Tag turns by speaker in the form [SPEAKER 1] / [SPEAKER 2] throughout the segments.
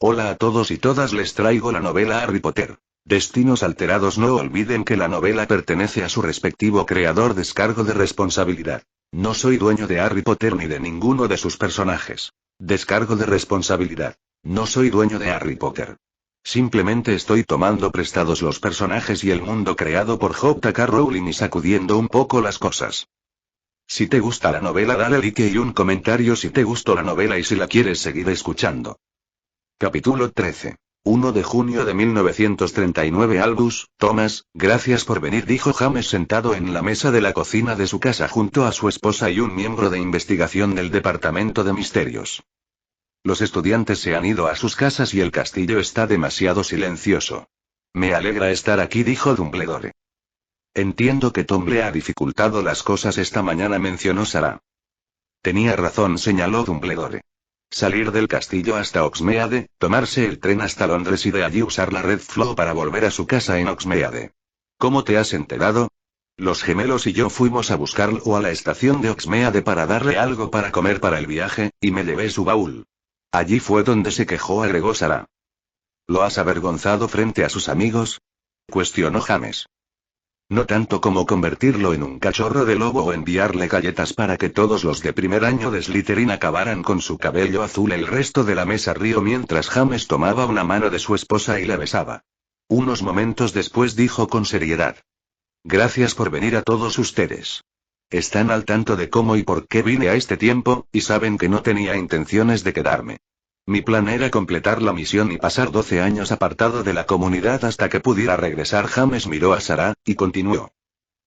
[SPEAKER 1] Hola a todos y todas, les traigo la novela Harry Potter. Destinos alterados. No olviden que la novela pertenece a su respectivo creador. Descargo de responsabilidad. No soy dueño de Harry Potter ni de ninguno de sus personajes. Descargo de responsabilidad. No soy dueño de Harry Potter. Simplemente estoy tomando prestados los personajes y el mundo creado por J.K. Rowling y sacudiendo un poco las cosas. Si te gusta la novela, dale like y un comentario si te gustó la novela y si la quieres seguir escuchando. Capítulo 13. 1 de junio de 1939. Albus, Thomas, gracias por venir, dijo James sentado en la mesa de la cocina de su casa junto a su esposa y un miembro de investigación del Departamento de Misterios. Los estudiantes se han ido a sus casas y el castillo está demasiado silencioso. Me alegra estar aquí, dijo Dumbledore. Entiendo que Tom le ha dificultado las cosas esta mañana, mencionó Sarah. Tenía razón, señaló Dumbledore. Salir del castillo hasta Hogsmeade, tomarse el tren hasta Londres y de allí usar la Red Flow para volver a su casa en Hogsmeade. ¿Cómo te has enterado? Los gemelos y yo fuimos a buscarlo a la estación de Hogsmeade para darle algo para comer para el viaje, y me llevé su baúl. Allí fue donde se quejó, agregó Sarah. ¿Lo has avergonzado frente a sus amigos?, cuestionó James. No tanto como convertirlo en un cachorro de lobo o enviarle galletas para que todos los de primer año de Slytherin acabaran con su cabello azul. El resto de la mesa rió mientras James tomaba una mano de su esposa y la besaba. Unos momentos después dijo con seriedad. Gracias por venir a todos ustedes. Están al tanto de cómo y por qué vine a este tiempo, y saben que no tenía intenciones de quedarme. Mi plan era completar la misión y pasar 12 años apartado de la comunidad hasta que pudiera regresar. James miró a Sarah, y continuó.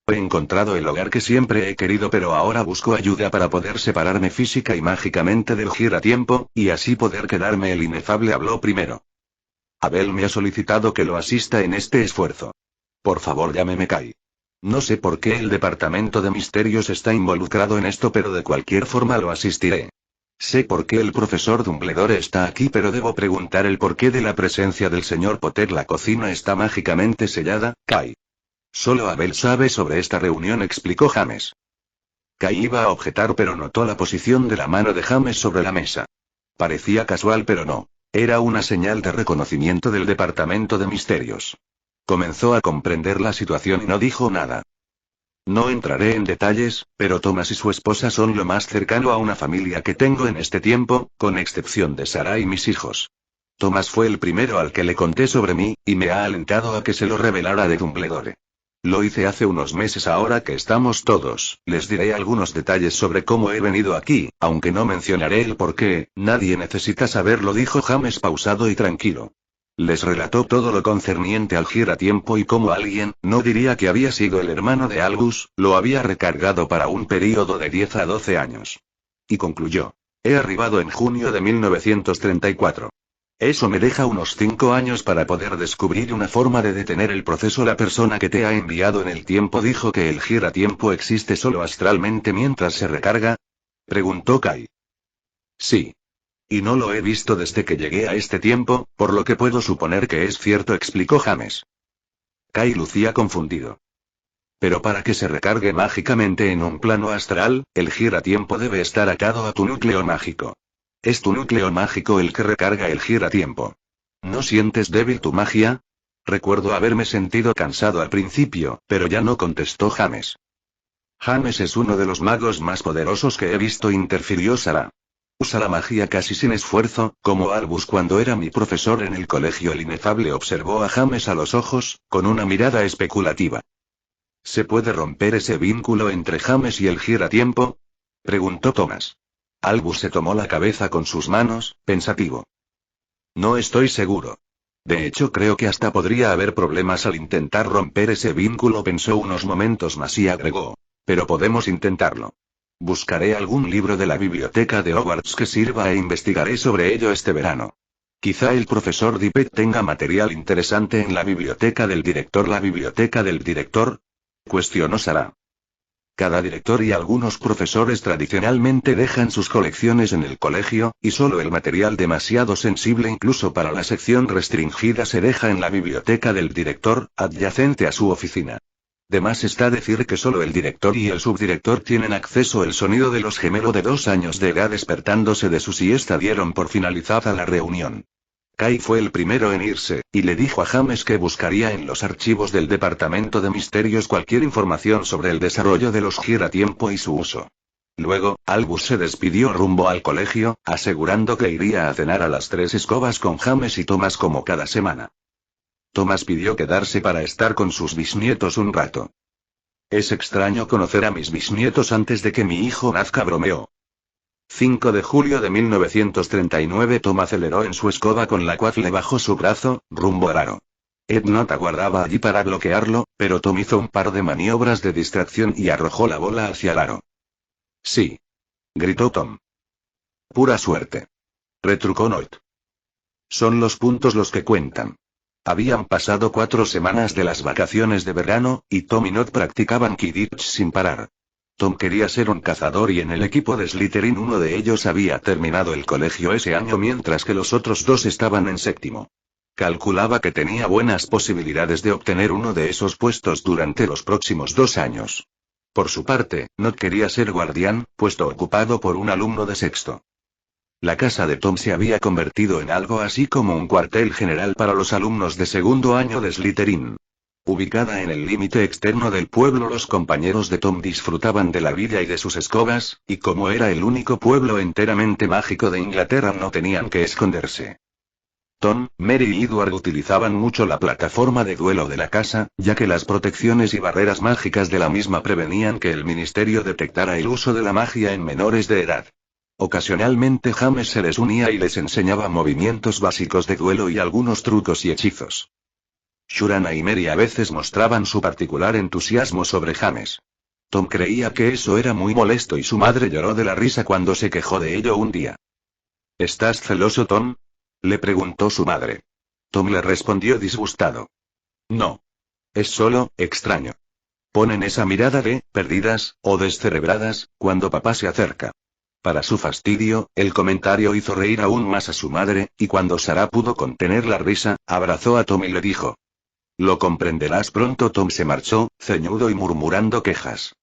[SPEAKER 1] He encontrado el hogar que siempre he querido, pero ahora busco ayuda para poder separarme física y mágicamente del giratiempo, y así poder quedarme. El inefable habló primero. Abel me ha solicitado que lo asista en este esfuerzo. Por favor, llámeme Kai. No sé por qué el Departamento de Misterios está involucrado en esto, pero de cualquier forma lo asistiré. Sé por qué el profesor Dumbledore está aquí, pero debo preguntar el porqué de la presencia del señor Potter. La cocina está mágicamente sellada, Kai. Solo Abel sabe sobre esta reunión, explicó James. Kai iba a objetar, pero notó la posición de la mano de James sobre la mesa. Parecía casual, pero no. Era una señal de reconocimiento del Departamento de Misterios. Comenzó a comprender la situación y no dijo nada. No entraré en detalles, pero Thomas y su esposa son lo más cercano a una familia que tengo en este tiempo, con excepción de Sarah y mis hijos. Thomas fue el primero al que le conté sobre mí, y me ha alentado a que se lo revelara de Dumbledore. Lo hice hace unos meses. Ahora que estamos todos, les diré algunos detalles sobre cómo he venido aquí, aunque no mencionaré el por qué. Nadie necesita saberlo, dijo James pausado y tranquilo. Les relató todo lo concerniente al giratiempo y cómo alguien, no diría que había sido el hermano de Albus, lo había recargado para un período de 10 a 12 años. Y concluyó. He arribado en junio de 1934. Eso me deja unos 5 años para poder descubrir una forma de detener el proceso. La persona que te ha enviado en el tiempo dijo que el giratiempo existe solo astralmente mientras se recarga, preguntó Kai. Sí. Y no lo he visto desde que llegué a este tiempo, por lo que puedo suponer que es cierto, explicó James. Kai lucía confundido. Pero para que se recargue mágicamente en un plano astral, el giratiempo debe estar atado a tu núcleo mágico. Es tu núcleo mágico el que recarga el giratiempo. ¿No sientes débil tu magia? Recuerdo haberme sentido cansado al principio, pero ya no, contestó James. James es uno de los magos más poderosos que he visto, interfirió Sarah. Usa la magia casi sin esfuerzo, como Albus cuando era mi profesor en el colegio. El inefable observó a James a los ojos, con una mirada especulativa. ¿Se puede romper ese vínculo entre James y el giratiempo?, preguntó Thomas. Albus se tomó la cabeza con sus manos, pensativo. No estoy seguro. De hecho, creo que hasta podría haber problemas al intentar romper ese vínculo. Pensó unos momentos más y agregó. Pero podemos intentarlo. Buscaré algún libro de la biblioteca de Hogwarts que sirva e investigaré sobre ello este verano. Quizá el profesor Dippet tenga material interesante en la biblioteca del director. ¿La biblioteca del director?, cuestionó Sarah. Cada director y algunos profesores tradicionalmente dejan sus colecciones en el colegio, y solo el material demasiado sensible incluso para la sección restringida se deja en la biblioteca del director, adyacente a su oficina. De más está decir que solo el director y el subdirector tienen acceso. El sonido de los gemelos de 2 años de edad despertándose de su siesta dieron por finalizada la reunión. Kai fue el primero en irse, y le dijo a James que buscaría en los archivos del Departamento de Misterios cualquier información sobre el desarrollo de los giratiempo y su uso. Luego, Albus se despidió rumbo al colegio, asegurando que iría a cenar a las 3 escobas con James y Thomas como cada semana. Thomas pidió quedarse para estar con sus bisnietos un rato. Es extraño conocer a mis bisnietos antes de que mi hijo nazca, bromeó. 5 de julio de 1939. Tom aceleró en su escoba con la quaffle bajo su brazo, rumbo al aro. Ed Not aguardaba allí para bloquearlo, pero Tom hizo un par de maniobras de distracción y arrojó la bola hacia el aro. Sí. Gritó Tom. Pura suerte. Retrucó Not. Son los puntos los que cuentan. Habían pasado 4 semanas de las vacaciones de verano, y Tom y Not practicaban Quidditch sin parar. Tom quería ser un cazador y en el equipo de Slytherin uno de ellos había terminado el colegio ese año mientras que los otros 2 estaban en séptimo. Calculaba que tenía buenas posibilidades de obtener uno de esos puestos durante los próximos 2 años. Por su parte, Not quería ser guardián, puesto ocupado por un alumno de sexto. La casa de Tom se había convertido en algo así como un cuartel general para los alumnos de segundo año de Slytherin. Ubicada en el límite externo del pueblo, los compañeros de Tom disfrutaban de la vida y de sus escobas, y como era el único pueblo enteramente mágico de Inglaterra no tenían que esconderse. Tom, Mary y Edward utilizaban mucho la plataforma de duelo de la casa, ya que las protecciones y barreras mágicas de la misma prevenían que el ministerio detectara el uso de la magia en menores de edad. Ocasionalmente James se les unía y les enseñaba movimientos básicos de duelo y algunos trucos y hechizos. Shurana y Mary a veces mostraban su particular entusiasmo sobre James. Tom creía que eso era muy molesto y su madre lloró de la risa cuando se quejó de ello un día. ¿Estás celoso, Tom?, le preguntó su madre. Tom le respondió disgustado. No. Es solo, extraño. Ponen esa mirada de, perdidas, o descerebradas, cuando papá se acerca. Para su fastidio, el comentario hizo reír aún más a su madre, y cuando Sarah pudo contener la risa, abrazó a Tom y le dijo. Lo comprenderás pronto. Tom se marchó, ceñudo y murmurando quejas.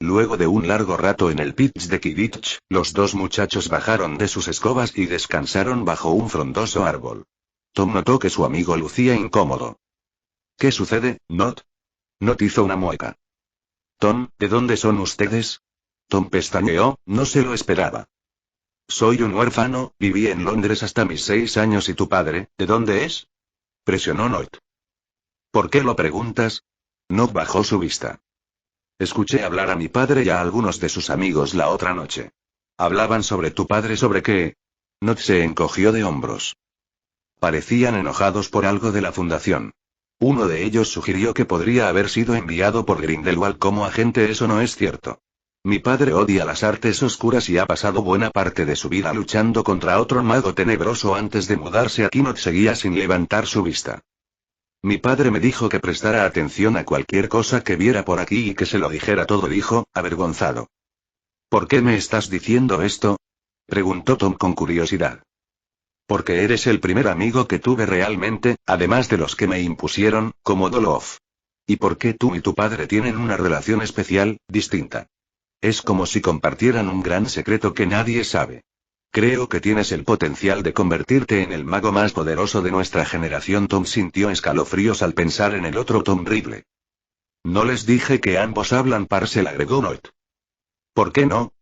[SPEAKER 1] Luego de un largo rato en el pitch de Quidditch, los 2 muchachos bajaron de sus escobas y descansaron bajo un frondoso árbol. Tom notó que su amigo lucía incómodo. ¿Qué sucede, Not? Not hizo una mueca. Tom, ¿de dónde son ustedes? Tom pestañeó, no se lo esperaba. Soy un huérfano, viví en Londres hasta mis 6 años. ¿Y tu padre, de dónde es? Presionó Not. ¿Por qué lo preguntas? Not bajó su vista. Escuché hablar a mi padre y a algunos de sus amigos la otra noche. ¿Hablaban sobre tu padre? ¿Sobre qué? Not se encogió de hombros. Parecían enojados por algo de la fundación. Uno de ellos sugirió que podría haber sido enviado por Grindelwald como agente. Eso no es cierto. Mi padre odia las artes oscuras y ha pasado buena parte de su vida luchando contra otro mago tenebroso antes de mudarse aquí. Not seguía sin levantar su vista. Mi padre me dijo que prestara atención a cualquier cosa que viera por aquí y que se lo dijera todo, dijo, avergonzado. ¿Por qué me estás diciendo esto? Preguntó Tom con curiosidad. Porque eres el primer amigo que tuve realmente, además de los que me impusieron, como Dolof. Y porque tú y tu padre tienen una relación especial, distinta. Es como si compartieran un gran secreto que nadie sabe. Creo que tienes el potencial de convertirte en el mago más poderoso de nuestra generación. Tom sintió escalofríos al pensar en el otro Tom Riddle. No les dije que ambos hablan Parcel, agregó Not. ¿Por qué no?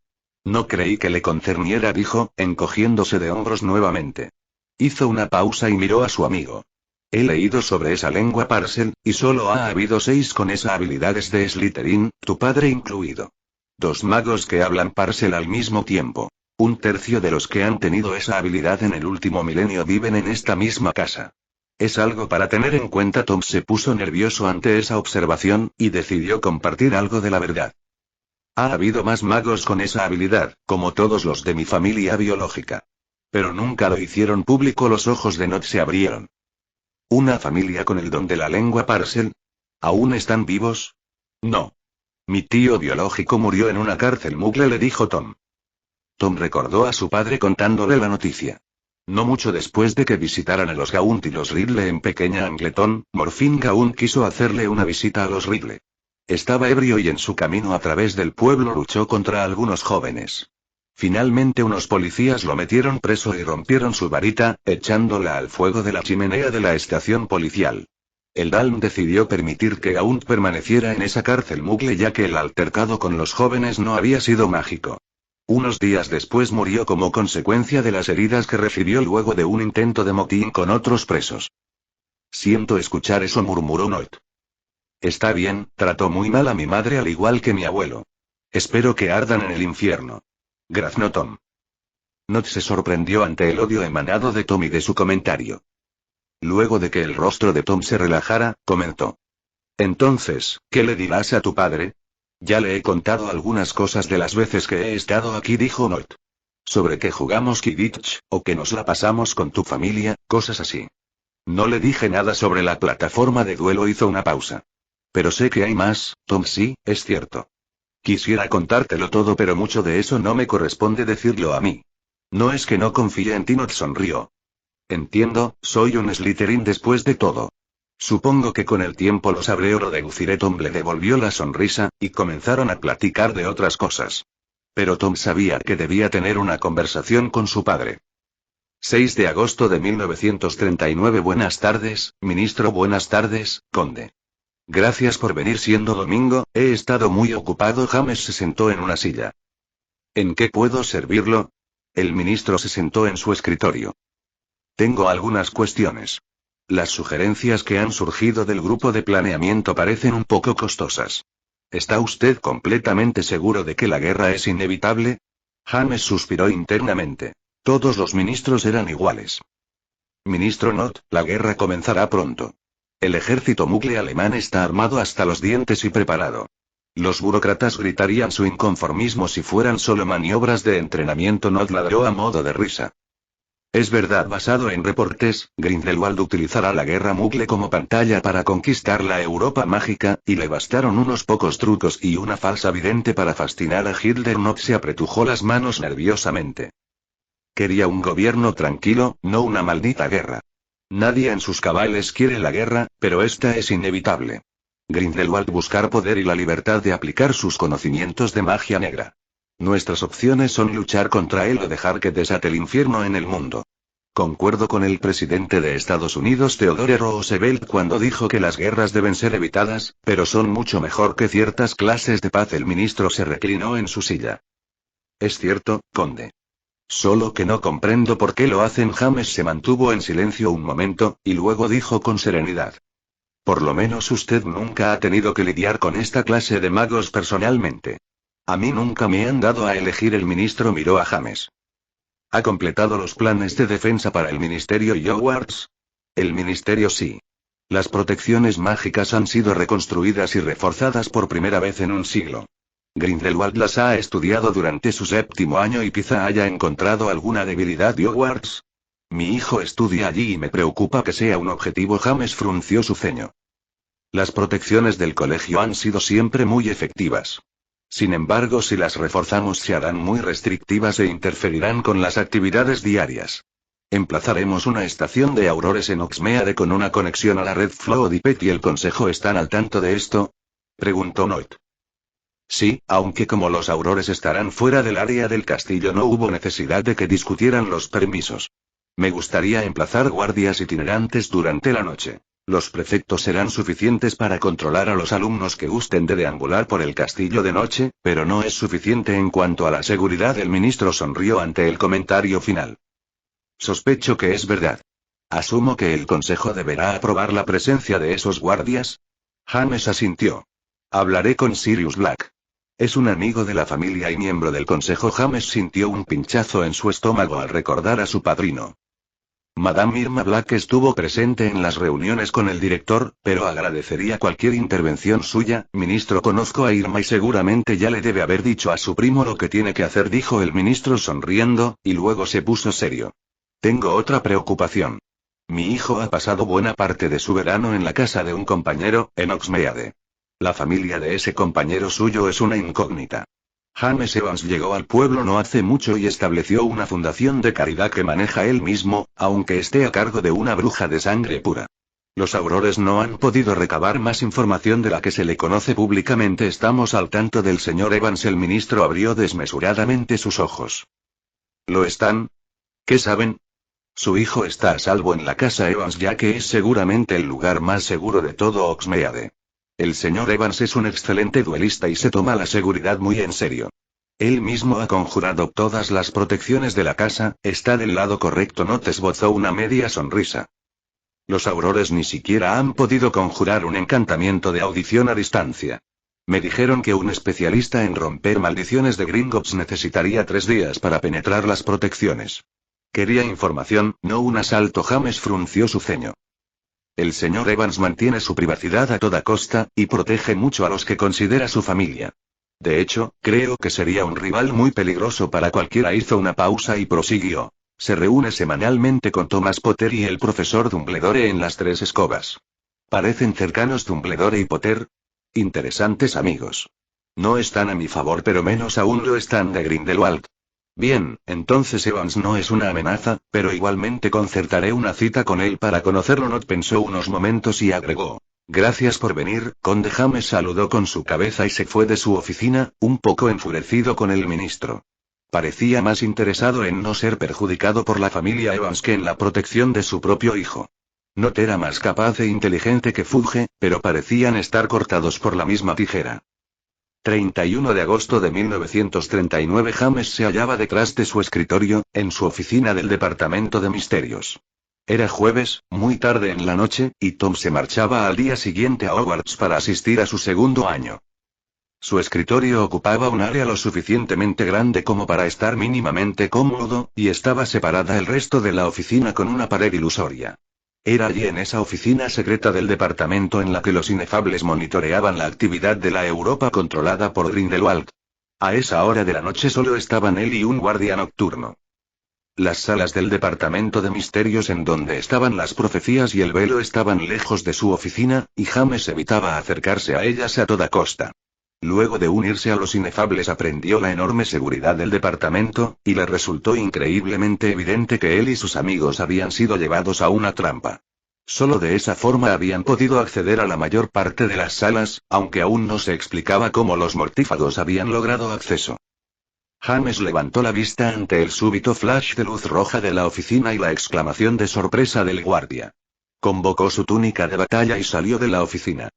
[SPEAKER 1] No creí que le concerniera, dijo, encogiéndose de hombros nuevamente. Hizo una pausa y miró a su amigo. He leído sobre esa lengua Parcel, y solo ha habido 6 con esa habilidad de Slytherin, tu padre incluido. 2 magos que hablan Parcel al mismo tiempo. 1/3 de los que han tenido esa habilidad en el último milenio viven en esta misma casa. Es algo para tener en cuenta. Tom se puso nervioso ante esa observación, y decidió compartir algo de la verdad. Ha habido más magos con esa habilidad, como todos los de mi familia biológica. Pero nunca lo hicieron público. Los ojos de Not se abrieron. ¿Una familia con el don de la lengua Parcel? ¿Aún están vivos? No. Mi tío biológico murió en una cárcel muggle, le dijo Tom. Tom recordó a su padre contándole la noticia. No mucho después de que visitaran a los Gaunt y los Riddle en Pequeña Angleton, Morfin Gaunt quiso hacerle una visita a los Riddle. Estaba ebrio y en su camino a través del pueblo luchó contra algunos jóvenes. Finalmente unos policías lo metieron preso y rompieron su varita, echándola al fuego de la chimenea de la estación policial. El Dalm decidió permitir que Gaunt permaneciera en esa cárcel Muggle ya que el altercado con los jóvenes no había sido mágico. Unos días después murió como consecuencia de las heridas que recibió luego de un intento de motín con otros presos. Siento escuchar eso, murmuró Noit. Está bien, trató muy mal a mi madre al igual que mi abuelo. Espero que ardan en el infierno. Graznó Tom. Not se sorprendió ante el odio emanado de Tom y de su comentario. Luego de que el rostro de Tom se relajara, comentó. Entonces, ¿qué le dirás a tu padre? Ya le he contado algunas cosas de las veces que he estado aquí, dijo Not. Sobre que jugamos Quidditch, o que nos la pasamos con tu familia, cosas así. No le dije nada sobre la plataforma de duelo, hizo una pausa. Pero sé que hay más, Tom, sí, es cierto. Quisiera contártelo todo, pero mucho de eso no me corresponde decirlo a mí. No es que no confíe en ti, Not sonrió. Entiendo, soy un Slytherin después de todo. Supongo que con el tiempo lo sabré o lo deduciré. Tom le devolvió la sonrisa, y comenzaron a platicar de otras cosas. Pero Tom sabía que debía tener una conversación con su padre. 6 de agosto de 1939. Buenas tardes, ministro. Buenas tardes, conde. Gracias por venir siendo domingo, he estado muy ocupado. James se sentó en una silla. ¿En qué puedo servirlo? El ministro se sentó en su escritorio. Tengo algunas cuestiones. Las sugerencias que han surgido del grupo de planeamiento parecen un poco costosas. ¿Está usted completamente seguro de que la guerra es inevitable? James suspiró internamente. Todos los ministros eran iguales. Ministro Not, la guerra comenzará pronto. El ejército Muggle alemán está armado hasta los dientes y preparado. Los burócratas gritarían su inconformismo si fueran solo maniobras de entrenamiento. Not ladró a modo de risa. Es verdad, basado en reportes, Grindelwald utilizará la guerra Muggle como pantalla para conquistar la Europa mágica, y le bastaron unos pocos trucos y una falsa vidente para fascinar a Hitler. Not se apretujó las manos nerviosamente. Quería un gobierno tranquilo, no una maldita guerra. Nadie en sus cabales quiere la guerra, pero esta es inevitable. Grindelwald buscar poder y la libertad de aplicar sus conocimientos de magia negra. Nuestras opciones son luchar contra él o dejar que desate el infierno en el mundo. Concuerdo con el presidente de Estados Unidos Theodore Roosevelt cuando dijo que las guerras deben ser evitadas, pero son mucho mejor que ciertas clases de paz. El ministro se reclinó en su silla. Es cierto, conde. Solo que no comprendo por qué lo hacen. James se mantuvo en silencio un momento, y luego dijo con serenidad. Por lo menos usted nunca ha tenido que lidiar con esta clase de magos personalmente. A mí nunca me han dado a elegir. El ministro miró a James. ¿Ha completado los planes de defensa para el ministerio Hogwarts? El ministerio sí. Las protecciones mágicas han sido reconstruidas y reforzadas por primera vez en un siglo. Grindelwald las ha estudiado durante su 7º año y quizá haya encontrado alguna debilidad. Hogwarts. Mi hijo estudia allí y me preocupa que sea un objetivo. James frunció su ceño. Las protecciones del colegio han sido siempre muy efectivas. Sin embargo, si las reforzamos se harán muy restrictivas e interferirán con las actividades diarias. Emplazaremos una estación de aurores en Oxmeade con una conexión a la red Floodipet. ¿Y el consejo están al tanto de esto? Preguntó Noit. Sí, aunque como los aurores estarán fuera del área del castillo no hubo necesidad de que discutieran los permisos. Me gustaría emplazar guardias itinerantes durante la noche. Los prefectos serán suficientes para controlar a los alumnos que gusten de deambular por el castillo de noche, pero no es suficiente en cuanto a la seguridad. El ministro sonrió ante el comentario final. Sospecho que es verdad. Asumo que el consejo deberá aprobar la presencia de esos guardias. James asintió. Hablaré con Sirius Black. Es un amigo de la familia y miembro del consejo. James sintió un pinchazo en su estómago al recordar a su padrino. Madame Irma Black estuvo presente en las reuniones con el director, pero agradecería cualquier intervención suya. Ministro, conozco a Irma y seguramente ya le debe haber dicho a su primo lo que tiene que hacer, dijo el ministro sonriendo, y luego se puso serio. Tengo otra preocupación. Mi hijo ha pasado buena parte de su verano en la casa de un compañero, en Oxmeade. La familia de ese compañero suyo es una incógnita. James Evans llegó al pueblo no hace mucho y estableció una fundación de caridad que maneja él mismo, aunque esté a cargo de una bruja de sangre pura. Los aurores no han podido recabar más información de la que se le conoce públicamente. Estamos al tanto del señor Evans. El ministro abrió desmesuradamente sus ojos. ¿Lo están? ¿Qué saben? Su hijo está a salvo en la casa Evans, ya que es seguramente el lugar más seguro de todo Oxmeade. El señor Evans es un excelente duelista y se toma la seguridad muy en serio. Él mismo ha conjurado todas las protecciones de la casa. Está del lado correcto. Not esbozó una media sonrisa. Los aurores ni siquiera han podido conjurar un encantamiento de audición a distancia. Me dijeron que un especialista en romper maldiciones de Gringotts necesitaría 3 días para penetrar las protecciones. Quería información, no un asalto. James frunció su ceño. El señor Evans mantiene su privacidad a toda costa, y protege mucho a los que considera su familia. De hecho, creo que sería un rival muy peligroso para cualquiera. Hizo una pausa y prosiguió. Se reúne semanalmente con Thomas Potter y el profesor Dumbledore en las 3 escobas. ¿Parecen cercanos Dumbledore y Potter? Interesantes amigos. No están a mi favor, pero menos aún lo están de Grindelwald. Bien, entonces Evans no es una amenaza, pero igualmente concertaré una cita con él para conocerlo. Not pensó unos momentos y agregó. Gracias por venir, conde. James saludó con su cabeza y se fue de su oficina, un poco enfurecido con el ministro. Parecía más interesado en no ser perjudicado por la familia Evans que en la protección de su propio hijo. Not era más capaz e inteligente que Fudge, pero parecían estar cortados por la misma tijera. 31 de agosto de 1939. James se hallaba detrás de su escritorio, en su oficina del Departamento de Misterios. Era jueves, muy tarde en la noche, y Tom se marchaba al día siguiente a Hogwarts para asistir a su segundo año. Su escritorio ocupaba un área lo suficientemente grande como para estar mínimamente cómodo, y estaba separada del resto de la oficina con una pared ilusoria. Era allí, en esa oficina secreta del departamento, en la que los inefables monitoreaban la actividad de la Europa controlada por Grindelwald. A esa hora de la noche solo estaban él y un guardia nocturno. Las salas del departamento de misterios en donde estaban las profecías y el velo estaban lejos de su oficina, y James evitaba acercarse a ellas a toda costa. Luego de unirse a los inefables aprendió la enorme seguridad del departamento, y le resultó increíblemente evidente que él y sus amigos habían sido llevados a una trampa. Solo de esa forma habían podido acceder a la mayor parte de las salas, aunque aún no se explicaba cómo los mortífagos habían logrado acceso. James levantó la vista ante el súbito flash de luz roja de la oficina y la exclamación de sorpresa del guardia. Convocó su túnica de batalla y salió de la oficina.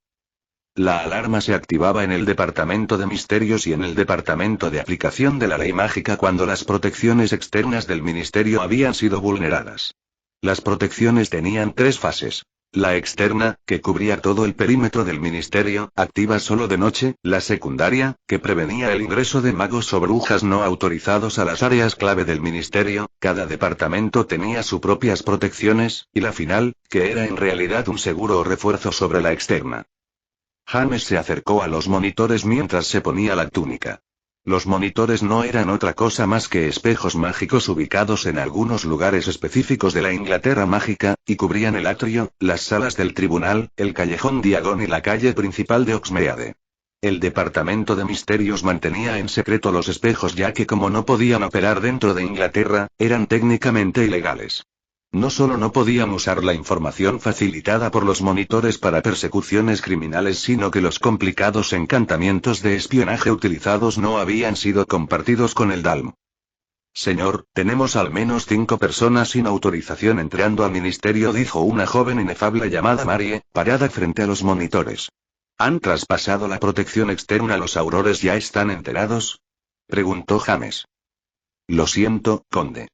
[SPEAKER 1] La alarma se activaba en el departamento de misterios y en el departamento de aplicación de la ley mágica cuando las protecciones externas del ministerio habían sido vulneradas. Las protecciones tenían 3 fases. La externa, que cubría todo el perímetro del ministerio, activa solo de noche; la secundaria, que prevenía el ingreso de magos o brujas no autorizados a las áreas clave del ministerio, cada departamento tenía sus propias protecciones; y la final, que era en realidad un seguro o refuerzo sobre la externa. James se acercó a los monitores mientras se ponía la túnica. Los monitores no eran otra cosa más que espejos mágicos ubicados en algunos lugares específicos de la Inglaterra mágica, y cubrían el atrio, las salas del tribunal, el callejón Diagon y la calle principal de Oxmeade. El departamento de misterios mantenía en secreto los espejos, ya que como no podían operar dentro de Inglaterra, eran técnicamente ilegales. No solo no podían usar la información facilitada por los monitores para persecuciones criminales, sino que los complicados encantamientos de espionaje utilizados no habían sido compartidos con el Dalm. Señor, tenemos al menos 5 personas sin autorización entrando al ministerio, dijo una joven inefable llamada Marie, parada frente a los monitores. ¿Han traspasado la protección externa? ¿Los aurores ya están enterados?, preguntó James. Lo siento, conde.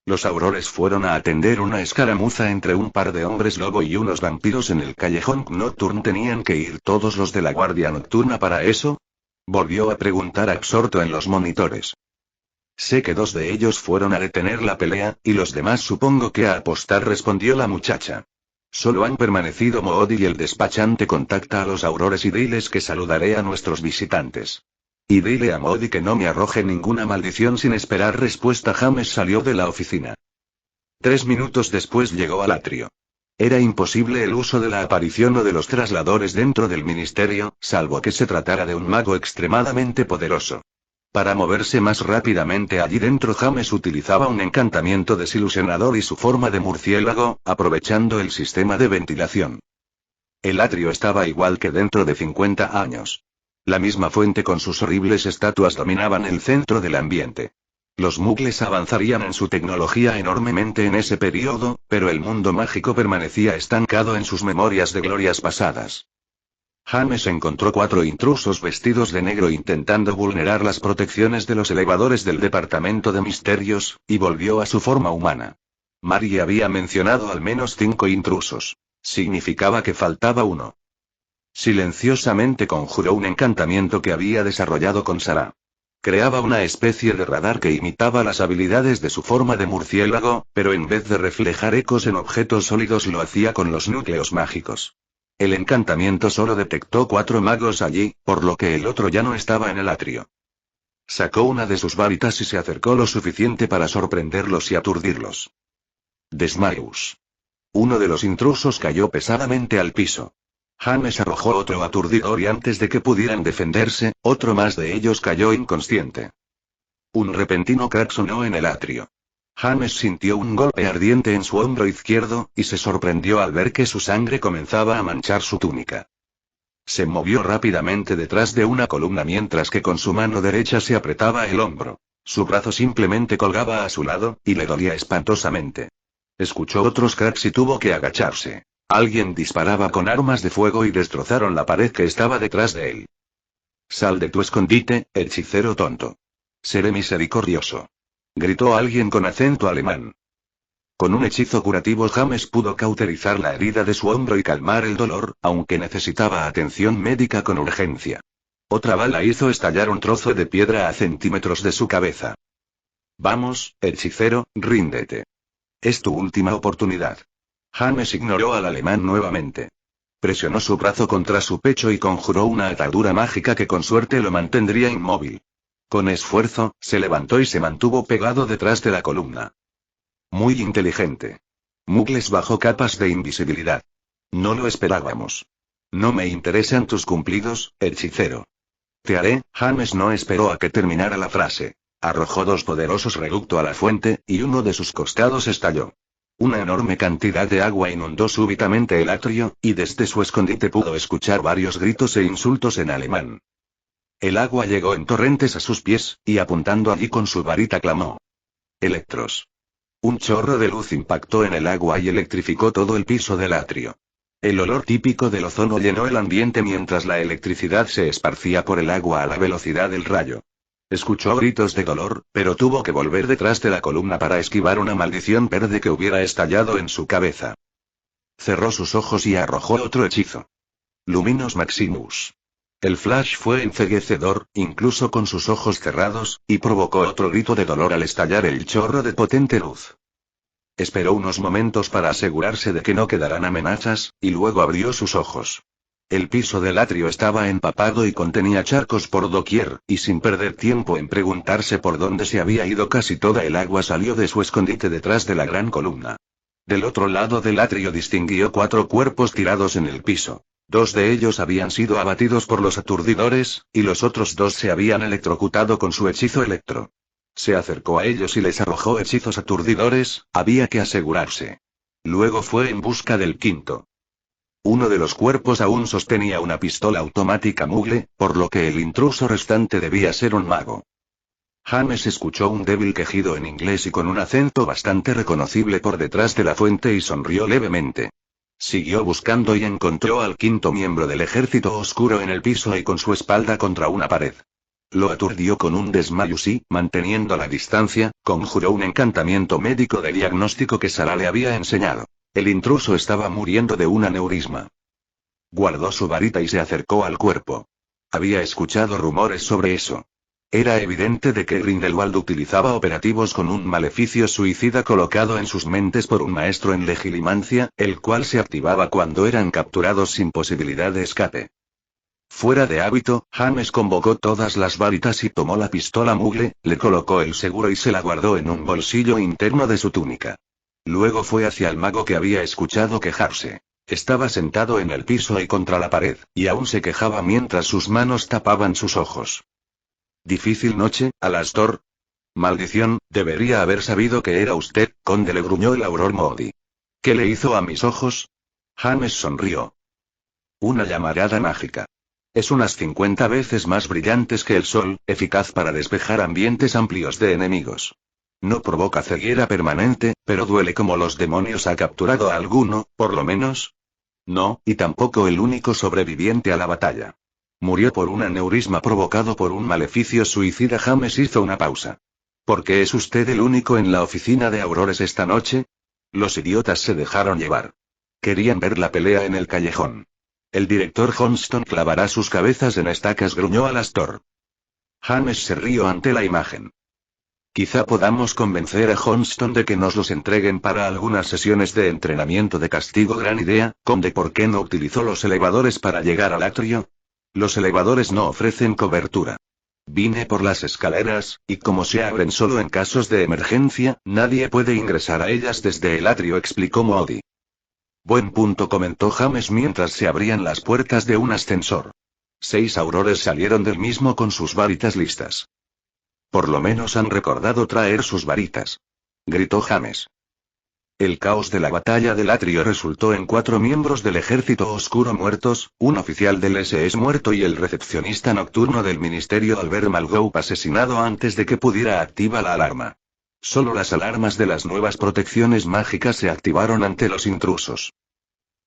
[SPEAKER 1] Los aurores fueron a atender una escaramuza entre un par de hombres lobo y unos vampiros en el callejón Nocturne. ¿Tenían que ir todos los de la guardia nocturna para eso?, volvió a preguntar absorto en los monitores. Sé que 2 de ellos fueron a detener la pelea, y los demás supongo que a apostar, respondió la muchacha. Solo han permanecido Moody y el despachante. Contacta a los aurores y diles que saludaré a nuestros visitantes. Y dile a Moody que no me arroje ninguna maldición. Sin esperar respuesta, James salió de la oficina. 3 minutos después llegó al atrio. Era imposible el uso de la aparición o de los trasladores dentro del ministerio, salvo que se tratara de un mago extremadamente poderoso. Para moverse más rápidamente allí dentro, James utilizaba un encantamiento desilusionador y su forma de murciélago, aprovechando el sistema de ventilación. El atrio estaba igual que dentro de 50 años. La misma fuente con sus horribles estatuas dominaban el centro del ambiente. Los mugles avanzarían en su tecnología enormemente en ese periodo, pero el mundo mágico permanecía estancado en sus memorias de glorias pasadas. James encontró 4 intrusos vestidos de negro intentando vulnerar las protecciones de los elevadores del Departamento de Misterios, y volvió a su forma humana. Mary había mencionado al menos 5 intrusos. Significaba que faltaba uno. Silenciosamente conjuró un encantamiento que había desarrollado con Sarah. Creaba una especie de radar que imitaba las habilidades de su forma de murciélago, pero en vez de reflejar ecos en objetos sólidos lo hacía con los núcleos mágicos. El encantamiento solo detectó 4 magos allí, por lo que el otro ya no estaba en el atrio. Sacó una de sus varitas y se acercó lo suficiente para sorprenderlos y aturdirlos. Desmayus. Uno de los intrusos cayó pesadamente al piso. James arrojó otro aturdidor y antes de que pudieran defenderse, otro más de ellos cayó inconsciente. Un repentino crack sonó en el atrio. James sintió un golpe ardiente en su hombro izquierdo, y se sorprendió al ver que su sangre comenzaba a manchar su túnica. Se movió rápidamente detrás de una columna mientras que con su mano derecha se apretaba el hombro. Su brazo simplemente colgaba a su lado, y le dolía espantosamente. Escuchó otros cracks y tuvo que agacharse. Alguien disparaba con armas de fuego y destrozaron la pared que estaba detrás de él. «Sal de tu escondite, hechicero tonto. Seré misericordioso», gritó alguien con acento alemán. Con un hechizo curativo James pudo cauterizar la herida de su hombro y calmar el dolor, aunque necesitaba atención médica con urgencia. Otra bala hizo estallar un trozo de piedra a centímetros de su cabeza. «Vamos, hechicero, ríndete. Es tu última oportunidad». James ignoró al alemán nuevamente. Presionó su brazo contra su pecho y conjuró una atadura mágica que con suerte lo mantendría inmóvil. Con esfuerzo, se levantó y se mantuvo pegado detrás de la columna. Muy inteligente. Mugles bajo capas de invisibilidad. No lo esperábamos. No me interesan tus cumplidos, hechicero. Te haré. James no esperó a que terminara la frase. Arrojó 2 poderosos reducto a la fuente, y uno de sus costados estalló. Una enorme cantidad de agua inundó súbitamente el atrio, y desde su escondite pudo escuchar varios gritos e insultos en alemán. El agua llegó en torrentes a sus pies, y apuntando allí con su varita clamó. «Electros». Un chorro de luz impactó en el agua y electrificó todo el piso del atrio. El olor típico del ozono llenó el ambiente mientras la electricidad se esparcía por el agua a la velocidad del rayo. Escuchó gritos de dolor, pero tuvo que volver detrás de la columna para esquivar una maldición verde que hubiera estallado en su cabeza. Cerró sus ojos y arrojó otro hechizo. Luminous Maximus. El flash fue enceguecedor, incluso con sus ojos cerrados, y provocó otro grito de dolor al estallar el chorro de potente luz. Esperó unos momentos para asegurarse de que no quedaran amenazas, y luego abrió sus ojos. El piso del atrio estaba empapado y contenía charcos por doquier, y sin perder tiempo en preguntarse por dónde se había ido casi toda el agua salió de su escondite detrás de la gran columna. Del otro lado del atrio distinguió 4 cuerpos tirados en el piso. 2 de ellos habían sido abatidos por los aturdidores, y los otros 2 se habían electrocutado con su hechizo electro. Se acercó a ellos y les arrojó hechizos aturdidores, había que asegurarse. Luego fue en busca del quinto. Uno de los cuerpos aún sostenía una pistola automática mugle, por lo que el intruso restante debía ser un mago. James escuchó un débil quejido en inglés y con un acento bastante reconocible por detrás de la fuente y sonrió levemente. Siguió buscando y encontró al quinto miembro del ejército oscuro en el piso y con su espalda contra una pared. Lo aturdió con un desmayo y, manteniendo la distancia, conjuró un encantamiento médico de diagnóstico que Sarah le había enseñado. El intruso estaba muriendo de un aneurisma. Guardó su varita y se acercó al cuerpo. Había escuchado rumores sobre eso. Era evidente de que Grindelwald utilizaba operativos con un maleficio suicida colocado en sus mentes por un maestro en legilimancia, el cual se activaba cuando eran capturados sin posibilidad de escape. Fuera de hábito, James convocó todas las varitas y tomó la pistola mugle, le colocó el seguro y se la guardó en un bolsillo interno de su túnica. Luego fue hacia el mago que había escuchado quejarse. Estaba sentado en el piso y contra la pared, y aún se quejaba mientras sus manos tapaban sus ojos. «Difícil noche, Alastor». «Maldición, debería haber sabido que era usted, conde», le gruñó el Auror Moody. «¿Qué le hizo a mis ojos?» James sonrió. Una llamarada mágica. Es unas 50 veces más brillantes que el sol, eficaz para despejar ambientes amplios de enemigos. No provoca ceguera permanente, pero duele como los demonios. ¿Ha capturado a alguno, por lo menos? No, y tampoco el único sobreviviente a la batalla. Murió por un aneurisma provocado por un maleficio suicida. James hizo una pausa. ¿Por qué es usted el único en la oficina de Aurores esta noche? Los idiotas se dejaron llevar. Querían ver la pelea en el callejón. El director Johnston clavará sus cabezas en estacas, gruñó Alastor. James se rió ante la imagen. Quizá podamos convencer a Johnston de que nos los entreguen para algunas sesiones de entrenamiento de castigo. Gran idea, Conde. ¿Por qué no utilizó los elevadores para llegar al atrio? Los elevadores no ofrecen cobertura. Vine por las escaleras, y como se abren solo en casos de emergencia, nadie puede ingresar a ellas desde el atrio, explicó Moody. Buen punto, comentó James mientras se abrían las puertas de un ascensor. 6 aurores salieron del mismo con sus varitas listas. Por lo menos han recordado traer sus varitas, gritó James. El caos de la batalla del atrio resultó en 4 miembros del ejército oscuro muertos, un oficial del SS muerto y el recepcionista nocturno del ministerio Albert Malgoup asesinado antes de que pudiera activar la alarma. Solo las alarmas de las nuevas protecciones mágicas se activaron ante los intrusos.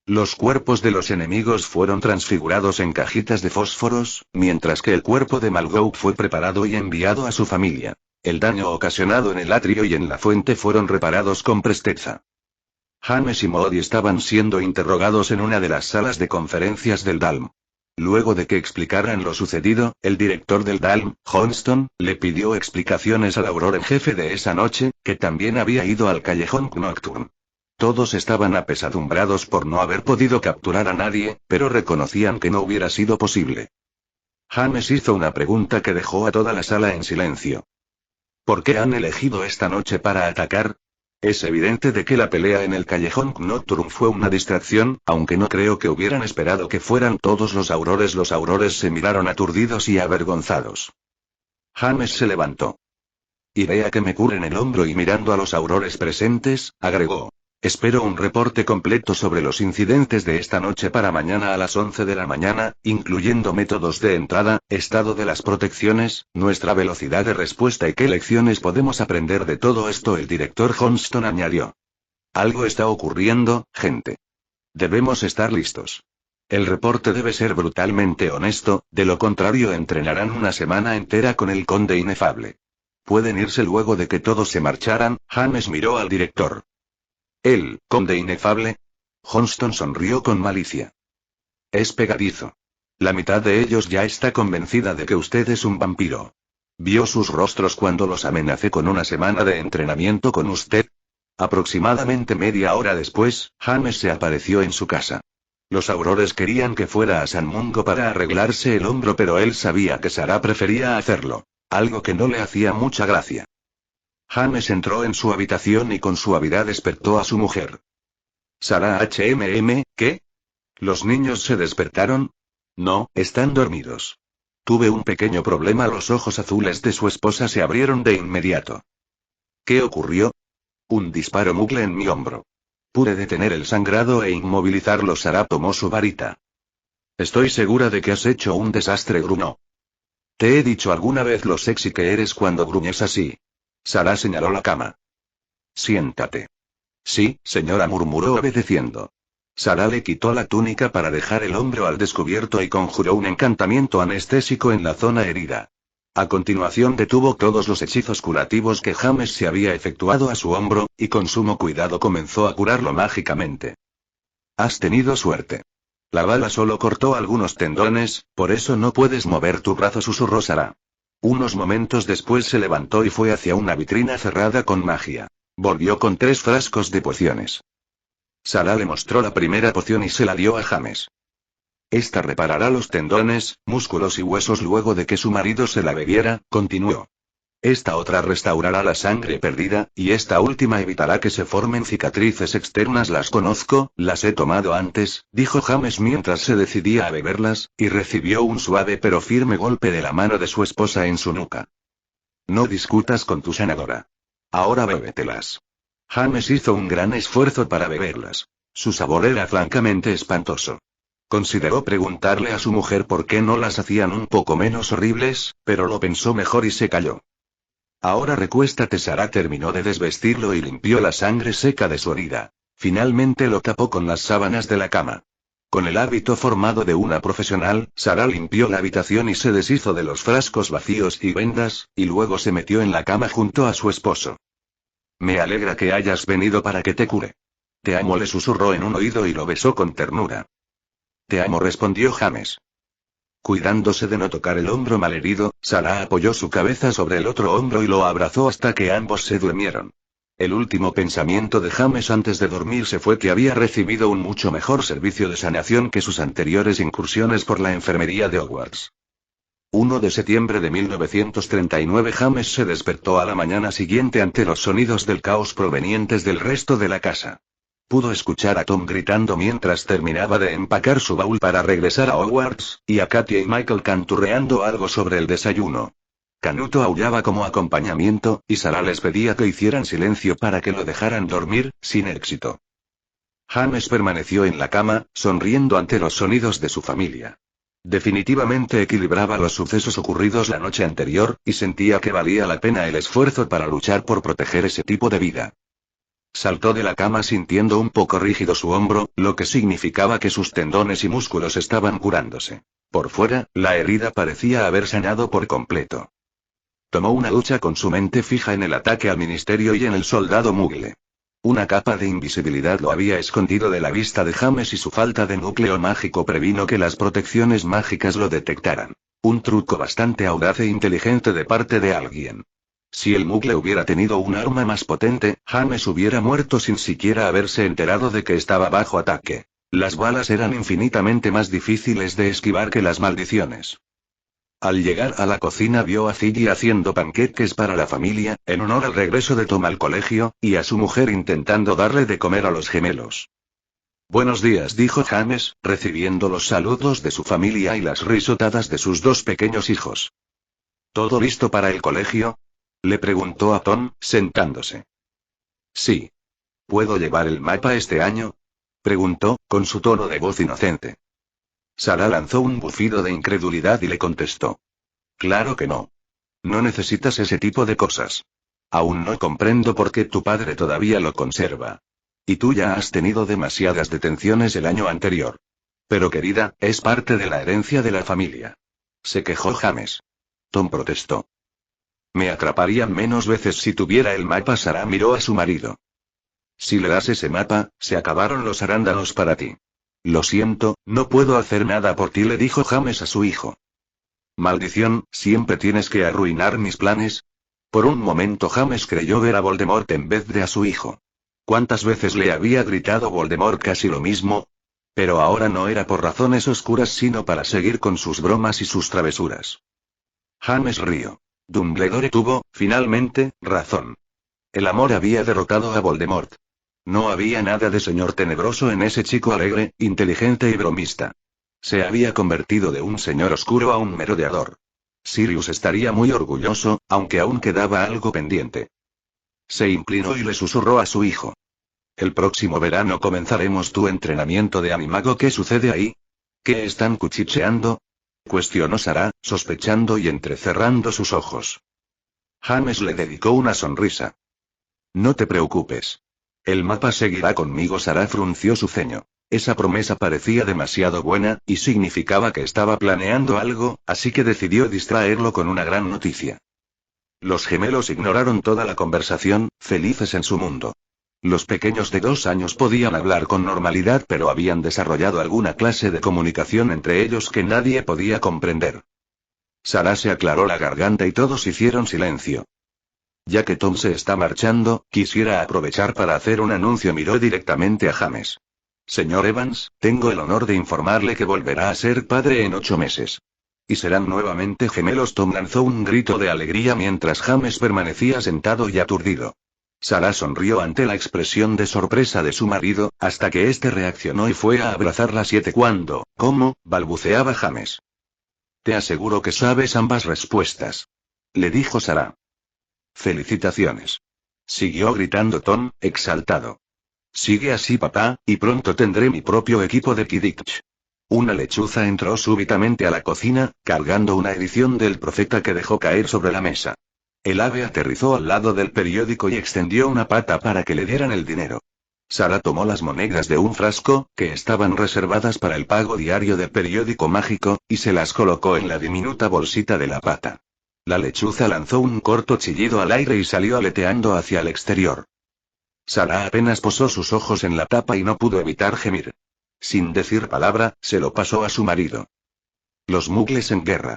[SPEAKER 1] Los cuerpos de los enemigos fueron transfigurados en cajitas de fósforos, mientras que el cuerpo de Malgoup fue preparado y enviado a su familia. El daño ocasionado en el atrio y en la fuente fueron reparados con presteza. James y Moody estaban siendo interrogados en una de las salas de conferencias del DALM. Luego de que explicaran lo sucedido, el director del DALM, Johnston, le pidió explicaciones al Auror en jefe de esa noche, que también había ido al callejón Nocturne. Todos estaban apesadumbrados por no haber podido capturar a nadie, pero reconocían que no hubiera sido posible. James hizo una pregunta que dejó a toda la sala en silencio. ¿Por qué han elegido esta noche para atacar? Es evidente de que la pelea en el callejón Nocturne fue una distracción, aunque no creo que hubieran esperado que fueran todos los aurores. Los aurores se miraron aturdidos y avergonzados. James se levantó. Iré a que me curen el hombro, y mirando a los aurores presentes, agregó. Espero un reporte completo sobre los incidentes de esta noche para mañana a las 11 de la mañana, incluyendo métodos de entrada, estado de las protecciones, nuestra velocidad de respuesta y qué lecciones podemos aprender de todo esto. El director Johnston añadió. Algo está ocurriendo, gente. Debemos estar listos. El reporte debe ser brutalmente honesto, de lo contrario entrenarán una semana entera con el Conde Inefable. ¿Pueden irse luego de que todos se marcharan? James miró al director. ¿El Conde Inefable? Johnston sonrió con malicia. Es pegadizo. La mitad de ellos ya está convencida de que usted es un vampiro. ¿Vio sus rostros cuando los amenacé con una semana de entrenamiento con usted? Aproximadamente media hora después, James se apareció en su casa. Los aurores querían que fuera a San Mungo para arreglarse el hombro, pero él sabía que Sarah prefería hacerlo, algo que no le hacía mucha gracia. James entró en su habitación y con suavidad despertó a su mujer. Sarah, ¿qué? ¿Los niños se despertaron? No, están dormidos. Tuve un pequeño problema. Los ojos azules de su esposa se abrieron de inmediato. ¿Qué ocurrió? Un disparo mugle en mi hombro. Pude detener el sangrado e inmovilizarlo. Sarah tomó su varita. Estoy segura de que has hecho un desastre, gruñó. ¿Te he dicho alguna vez lo sexy que eres cuando gruñes así? Sarah señaló la cama. Siéntate. Sí, señora, murmuró obedeciendo. Sarah le quitó la túnica para dejar el hombro al descubierto y conjuró un encantamiento anestésico en la zona herida. A continuación detuvo todos los hechizos curativos que James se había efectuado a su hombro, y con sumo cuidado comenzó a curarlo mágicamente. Has tenido suerte. La bala solo cortó algunos tendones, por eso no puedes mover tu brazo, susurró Sarah. Unos momentos después se levantó y fue hacia una vitrina cerrada con magia. Volvió con 3 frascos de pociones. Sarah le mostró la primera poción y se la dio a James. Esta reparará los tendones, músculos y huesos luego de que su marido se la bebiera, continuó. Esta otra restaurará la sangre perdida, y esta última evitará que se formen cicatrices externas. Las conozco, las he tomado antes, dijo James mientras se decidía a beberlas, y recibió un suave pero firme golpe de la mano de su esposa en su nuca. No discutas con tu sanadora. Ahora bébetelas. James hizo un gran esfuerzo para beberlas. Su sabor era francamente espantoso. Consideró preguntarle a su mujer por qué no las hacían un poco menos horribles, pero lo pensó mejor y se calló. Ahora recuéstate. Sarah terminó de desvestirlo y limpió la sangre seca de su herida. Finalmente lo tapó con las sábanas de la cama. Con el hábito formado de una profesional, Sarah limpió la habitación y se deshizo de los frascos vacíos y vendas, y luego se metió en la cama junto a su esposo. Me alegra que hayas venido para que te cure. Te amo, le susurró en un oído y lo besó con ternura. Te amo, respondió James. Cuidándose de no tocar el hombro malherido, Sarah apoyó su cabeza sobre el otro hombro y lo abrazó hasta que ambos se durmieron. El último pensamiento de James antes de dormirse fue que había recibido un mucho mejor servicio de sanación que sus anteriores incursiones por la enfermería de Hogwarts. 1 de septiembre de 1939. James se despertó a la mañana siguiente ante los sonidos del caos provenientes del resto de la casa. Pudo escuchar a Tom gritando mientras terminaba de empacar su baúl para regresar a Hogwarts, y a Katia y Michael canturreando algo sobre el desayuno. Canuto aullaba como acompañamiento, y Sarah les pedía que hicieran silencio para que lo dejaran dormir, sin éxito. James permaneció en la cama, sonriendo ante los sonidos de su familia. Definitivamente equilibraba los sucesos ocurridos la noche anterior, y sentía que valía la pena el esfuerzo para luchar por proteger ese tipo de vida. Saltó de la cama sintiendo un poco rígido su hombro, lo que significaba que sus tendones y músculos estaban curándose. Por fuera, la herida parecía haber sanado por completo. Tomó una ducha con su mente fija en el ataque al ministerio y en el soldado Muggle. Una capa de invisibilidad lo había escondido de la vista de James y su falta de núcleo mágico previno que las protecciones mágicas lo detectaran. Un truco bastante audaz e inteligente de parte de alguien. Si el Muggle hubiera tenido un arma más potente, James hubiera muerto sin siquiera haberse enterado de que estaba bajo ataque. Las balas eran infinitamente más difíciles de esquivar que las maldiciones. Al llegar a la cocina vio a Ziggy haciendo panqueques para la familia, en honor al regreso de Tom al colegio, y a su mujer intentando darle de comer a los gemelos. Buenos días, dijo James, recibiendo los saludos de su familia y las risotadas de sus dos pequeños hijos. ¿Todo listo para el colegio?, le preguntó a Tom, sentándose. Sí. ¿Puedo llevar el mapa este año?, preguntó, con su tono de voz inocente. Sarah lanzó un bufido de incredulidad y le contestó. Claro que no. No necesitas ese tipo de cosas. Aún no comprendo por qué tu padre todavía lo conserva. Y tú ya has tenido demasiadas detenciones el año anterior. Pero querida, es parte de la herencia de la familia. Se quejó James. Tom protestó. Me atraparían menos veces si tuviera el mapa. Sarah miró a su marido. Si le das ese mapa, se acabaron los arándanos para ti. Lo siento, no puedo hacer nada por ti, le dijo James a su hijo. Maldición, ¿siempre tienes que arruinar mis planes? Por un momento James creyó ver a Voldemort en vez de a su hijo. ¿Cuántas veces le había gritado Voldemort casi lo mismo? Pero ahora no era por razones oscuras sino para seguir con sus bromas y sus travesuras. James rió. Dumbledore tuvo, finalmente, razón. El amor había derrotado a Voldemort. No había nada de señor tenebroso en ese chico alegre, inteligente y bromista. Se había convertido de un señor oscuro a un merodeador. Sirius estaría muy orgulloso, aunque aún quedaba algo pendiente. Se inclinó y le susurró a su hijo. El próximo verano comenzaremos tu entrenamiento de animago. ¿Qué sucede ahí? ¿Qué están cuchicheando?, cuestionó Sarah, sospechando y entrecerrando sus ojos. James le dedicó una sonrisa. No te preocupes. El mapa seguirá conmigo. Sarah frunció su ceño. Esa promesa parecía demasiado buena, y significaba que estaba planeando algo, así que decidió distraerlo con una gran noticia. Los gemelos ignoraron toda la conversación, felices en su mundo. Los pequeños de 2 años podían hablar con normalidad, pero habían desarrollado alguna clase de comunicación entre ellos que nadie podía comprender. Sarah se aclaró la garganta y todos hicieron silencio. Ya que Tom se está marchando, quisiera aprovechar para hacer un anuncio. Miró directamente a James. Señor Evans, tengo el honor de informarle que volverá a ser padre en 8 meses. Y serán nuevamente gemelos. Tom lanzó un grito de alegría mientras James permanecía sentado y aturdido. Sarah sonrió ante la expresión de sorpresa de su marido, hasta que éste reaccionó y fue a abrazarla. ¿Cuándo? ¿Cómo?, balbuceaba James. Te aseguro que sabes ambas respuestas, le dijo Sarah. Felicitaciones. Siguió gritando Tom, exaltado. Sigue así, papá, y pronto tendré mi propio equipo de Quidditch. Una lechuza entró súbitamente a la cocina, cargando una edición del Profeta que dejó caer sobre la mesa. El ave aterrizó al lado del periódico y extendió una pata para que le dieran el dinero. Sara tomó las monedas de un frasco, que estaban reservadas para el pago diario del periódico mágico, y se las colocó en la diminuta bolsita de la pata. La lechuza lanzó un corto chillido al aire y salió aleteando hacia el exterior. Sara apenas posó sus ojos en la tapa y no pudo evitar gemir. Sin decir palabra, se lo pasó a su marido. Los mugles en guerra.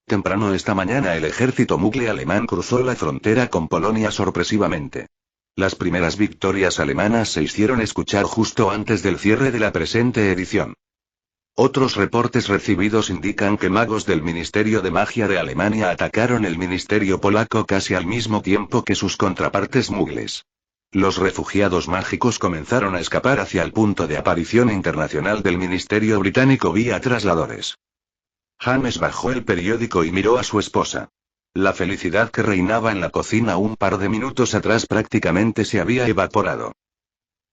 [SPEAKER 1] Temprano esta mañana el ejército mugle alemán cruzó la frontera con Polonia sorpresivamente. Las primeras victorias alemanas se hicieron escuchar justo antes del cierre de la presente edición. Otros reportes recibidos indican que magos del Ministerio de Magia de Alemania atacaron el ministerio polaco casi al mismo tiempo que sus contrapartes mugles. Los refugiados mágicos comenzaron a escapar hacia el punto de aparición internacional del Ministerio británico vía trasladores. James bajó el periódico y miró a su esposa. La felicidad que reinaba en la cocina un par de minutos atrás prácticamente se había evaporado.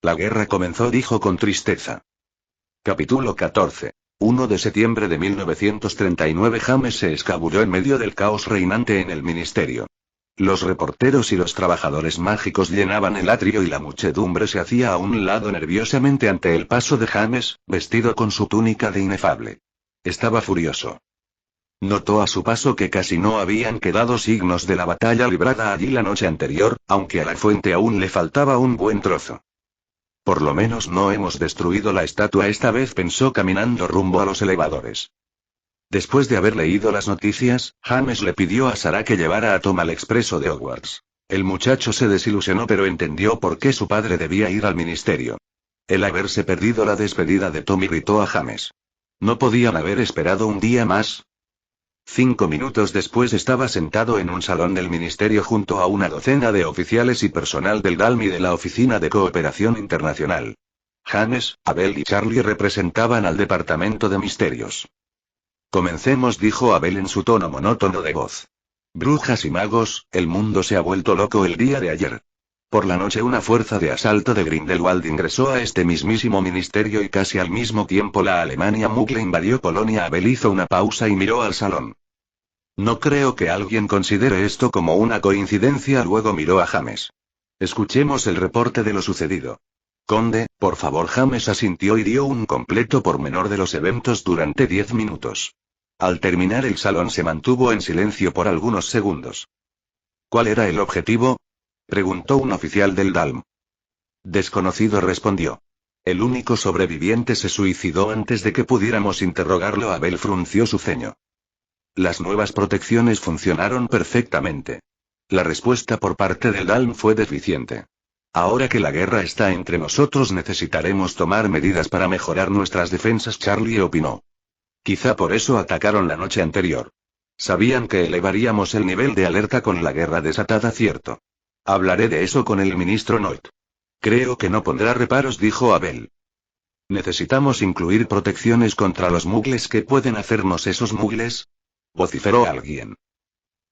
[SPEAKER 1] La guerra comenzó, dijo con tristeza. Capítulo 14. 1 de septiembre de 1939. James se escabulló en medio del caos reinante en el ministerio. Los reporteros y los trabajadores mágicos llenaban el atrio y la muchedumbre se hacía a un lado nerviosamente ante el paso de James, vestido con su túnica de inefable. Estaba furioso. Notó a su paso que casi no habían quedado signos de la batalla librada allí la noche anterior, aunque a la fuente aún le faltaba un buen trozo. Por lo menos no hemos destruido la estatua esta vez, pensó caminando rumbo a los elevadores. Después de haber leído las noticias, James le pidió a Sara que llevara a Tom al expreso de Hogwarts. El muchacho se desilusionó pero entendió por qué su padre debía ir al ministerio. El haberse perdido la despedida de Tom irritó a James. ¿No podían haber esperado un día más? 5 minutos después estaba sentado en un salón del ministerio junto a una docena de oficiales y personal del DALM y de la Oficina de Cooperación Internacional. James, Abel y Charlie representaban al Departamento de Misterios. Comencemos, dijo Abel en su tono monótono de voz. Brujas y magos, el mundo se ha vuelto loco el día de ayer. Por la noche una fuerza de asalto de Grindelwald ingresó a este mismísimo ministerio y casi al mismo tiempo la Alemania mugle invadió Polonia. Abel hizo una pausa y miró al salón. No creo que alguien considere esto como una coincidencia. Luego miró a James. Escuchemos el reporte de lo sucedido. Conde, por favor. James asintió y dio un completo pormenor de los eventos durante 10 minutos. Al terminar el salón se mantuvo en silencio por algunos segundos. ¿Cuál era el objetivo?, preguntó un oficial del DALM. Desconocido, respondió. El único sobreviviente se suicidó antes de que pudiéramos interrogarlo. Abel frunció su ceño. Las nuevas protecciones funcionaron perfectamente. La respuesta por parte del DALM fue deficiente. Ahora que la guerra está entre nosotros necesitaremos tomar medidas para mejorar nuestras defensas. Charlie opinó. Quizá por eso atacaron la noche anterior. Sabían que elevaríamos el nivel de alerta con la guerra desatada, ¿cierto? Hablaré de eso con el ministro Noit. Creo que no pondrá reparos, dijo Abel. ¿Necesitamos incluir protecciones contra los mugles? ¿Qué pueden hacernos esos mugles?, vociferó alguien.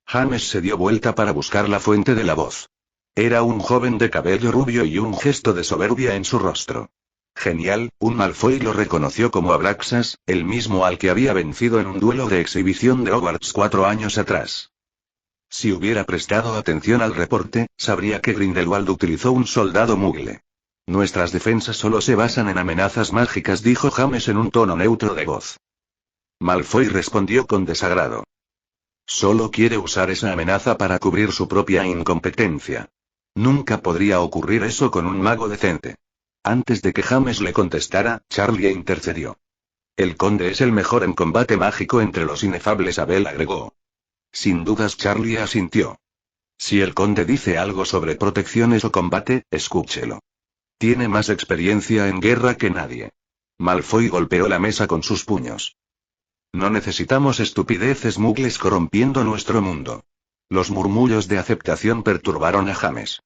[SPEAKER 1] James se dio vuelta para buscar la fuente de la voz. Era un joven de cabello rubio y un gesto de soberbia en su rostro. Genial, un Malfoy lo reconoció como Abraxas, el mismo al que había vencido en un duelo de exhibición de Hogwarts 4 años atrás. Si hubiera prestado atención al reporte, sabría que Grindelwald utilizó un soldado mugle. Nuestras defensas solo se basan en amenazas mágicas, dijo James en un tono neutro de voz. Malfoy respondió con desagrado. Solo quiere usar esa amenaza para cubrir su propia incompetencia. Nunca podría ocurrir eso con un mago decente. Antes de que James le contestara, Charlie intercedió. El conde es el mejor en combate mágico entre los inefables, Abel agregó. Sin dudas, Charlie asintió. Si el conde dice algo sobre protecciones o combate, escúchelo. Tiene más experiencia en guerra que nadie. Malfoy golpeó la mesa con sus puños. No necesitamos estupideces mugles corrompiendo nuestro mundo. Los murmullos de aceptación perturbaron a James.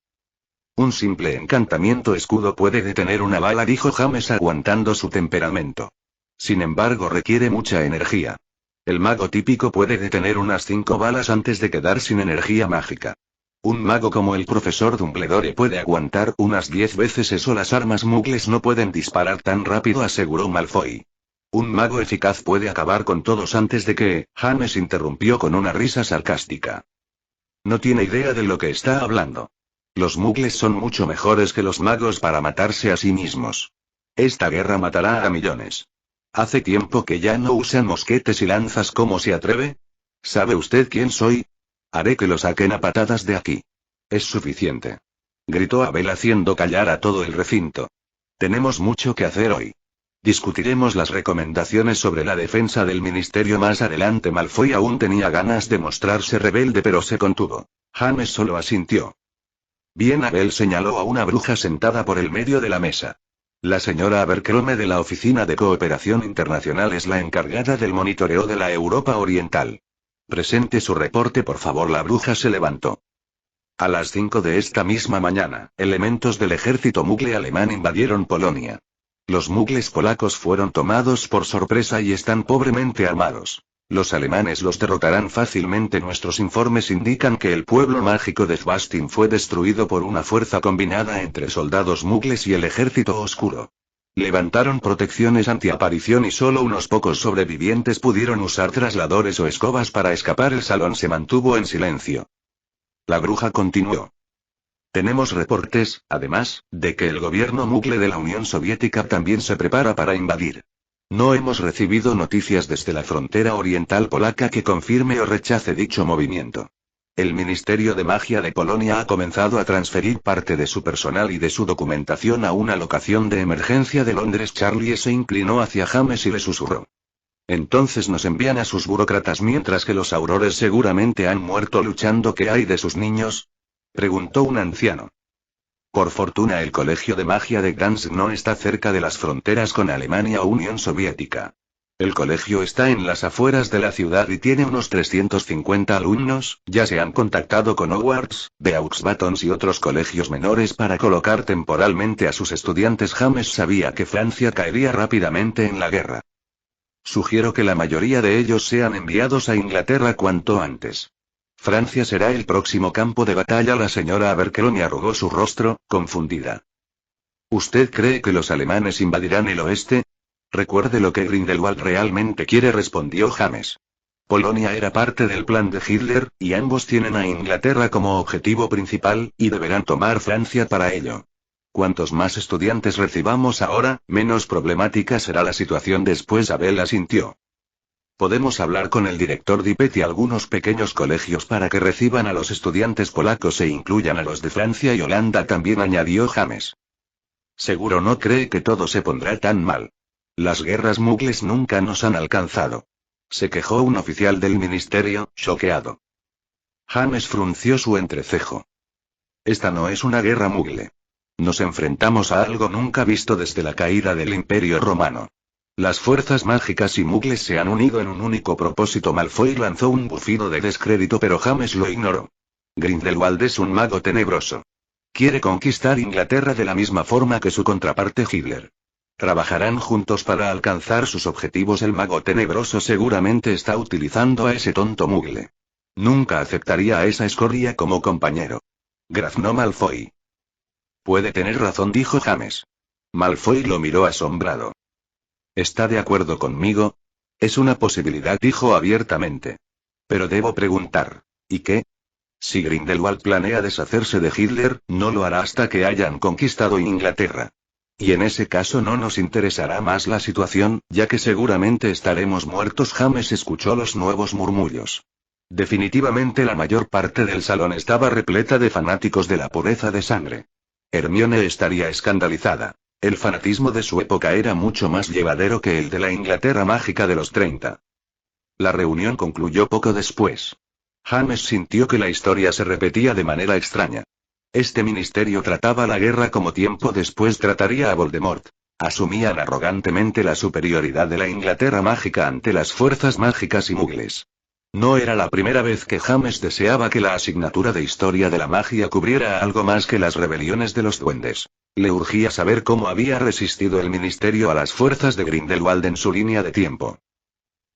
[SPEAKER 1] Un simple encantamiento escudo puede detener una bala, dijo James aguantando su temperamento. Sin embargo, requiere mucha energía. El mago típico puede detener unas 5 balas antes de quedar sin energía mágica. Un mago como el profesor Dumbledore puede aguantar unas 10 veces eso. Las armas mugles no pueden disparar tan rápido, aseguró Malfoy. Un mago eficaz puede acabar con todos antes de que... James interrumpió con una risa sarcástica. No tiene idea de lo que está hablando. Los mugles son mucho mejores que los magos para matarse a sí mismos. Esta guerra matará a millones. Hace tiempo que ya no usan mosquetes y lanzas. ¿Cómo se atreve? ¿Sabe usted quién soy? Haré que lo saquen a patadas de aquí. Es suficiente. Gritó Abel haciendo callar a todo el recinto. Tenemos mucho que hacer hoy. Discutiremos las recomendaciones sobre la defensa del ministerio más adelante. Malfoy aún tenía ganas de mostrarse rebelde pero se contuvo. James solo asintió. Bien, Abel señaló a una bruja sentada por el medio de la mesa. La señora Abercrombie de la Oficina de Cooperación Internacional es la encargada del monitoreo de la Europa Oriental. Presente su reporte, por favor. La bruja se levantó. A las 5 de esta misma mañana, elementos del ejército mugle alemán invadieron Polonia. Los mugles polacos fueron tomados por sorpresa y están pobremente armados. Los alemanes los derrotarán fácilmente. Nuestros informes indican que el pueblo mágico de Zbastin fue destruido por una fuerza combinada entre soldados mugles y el ejército oscuro. Levantaron protecciones antiaparición y solo unos pocos sobrevivientes pudieron usar trasladores o escobas para escapar. El salón se mantuvo en silencio. La bruja continuó. Tenemos reportes, además, de que el gobierno mugle de la Unión Soviética también se prepara para invadir. No hemos recibido noticias desde la frontera oriental polaca que confirme o rechace dicho movimiento. El Ministerio de Magia de Polonia ha comenzado a transferir parte de su personal y de su documentación a una locación de emergencia de Londres. Charlie se inclinó hacia James y le susurró. Entonces nos envían a sus burócratas mientras que los aurores seguramente han muerto luchando. ¿Qué hay de sus niños? Preguntó un anciano. Por fortuna el Colegio de Magia de Gdansk no está cerca de las fronteras con Alemania o Unión Soviética. El colegio está en las afueras de la ciudad y tiene unos 350 alumnos. Ya se han contactado con Hogwarts, Beauxbatons y otros colegios menores para colocar temporalmente a sus estudiantes. James sabía que Francia caería rápidamente en la guerra. Sugiero que la mayoría de ellos sean enviados a Inglaterra cuanto antes. Francia será el próximo campo de batalla. La señora Abercrombie arrugó su rostro, confundida. ¿Usted cree que los alemanes invadirán el oeste? Recuerde lo que Grindelwald realmente quiere, respondió James. Polonia era parte del plan de Hitler, y ambos tienen a Inglaterra como objetivo principal, y deberán tomar Francia para ello. Cuantos más estudiantes recibamos ahora, menos problemática será la situación después. Abel asintió. Podemos hablar con el director Dipet y algunos pequeños colegios para que reciban a los estudiantes polacos e incluyan a los de Francia y Holanda también, añadió James. Seguro no cree que todo se pondrá tan mal. Las guerras mugles nunca nos han alcanzado. Se quejó un oficial del ministerio, choqueado. James frunció su entrecejo. Esta no es una guerra mugle. Nos enfrentamos a algo nunca visto desde la caída del Imperio Romano. Las fuerzas mágicas y mugles se han unido en un único propósito. Malfoy lanzó un bufido de descrédito pero James lo ignoró. Grindelwald es un mago tenebroso. Quiere conquistar Inglaterra de la misma forma que su contraparte Hitler. Trabajarán juntos para alcanzar sus objetivos. El mago tenebroso seguramente está utilizando a ese tonto mugle. Nunca aceptaría a esa escoria como compañero. Graznó Malfoy. Puede tener razón, dijo James. Malfoy lo miró asombrado. ¿Está de acuerdo conmigo? Es una posibilidad, dijo abiertamente. Pero debo preguntar, ¿y qué? Si Grindelwald planea deshacerse de Hitler, no lo hará hasta que hayan conquistado Inglaterra. Y en ese caso no nos interesará más la situación, ya que seguramente estaremos muertos. James escuchó los nuevos murmullos. Definitivamente la mayor parte del salón estaba repleta de fanáticos de la pureza de sangre. Hermione estaría escandalizada. El fanatismo de su época era mucho más llevadero que el de la Inglaterra mágica de los 30. La reunión concluyó poco después. James sintió que la historia se repetía de manera extraña. Este ministerio trataba la guerra como tiempo después trataría a Voldemort. Asumían arrogantemente la superioridad de la Inglaterra mágica ante las fuerzas mágicas y mugles. No era la primera vez que James deseaba que la asignatura de historia de la magia cubriera algo más que las rebeliones de los duendes. Le urgía saber cómo había resistido el ministerio a las fuerzas de Grindelwald en su línea de tiempo.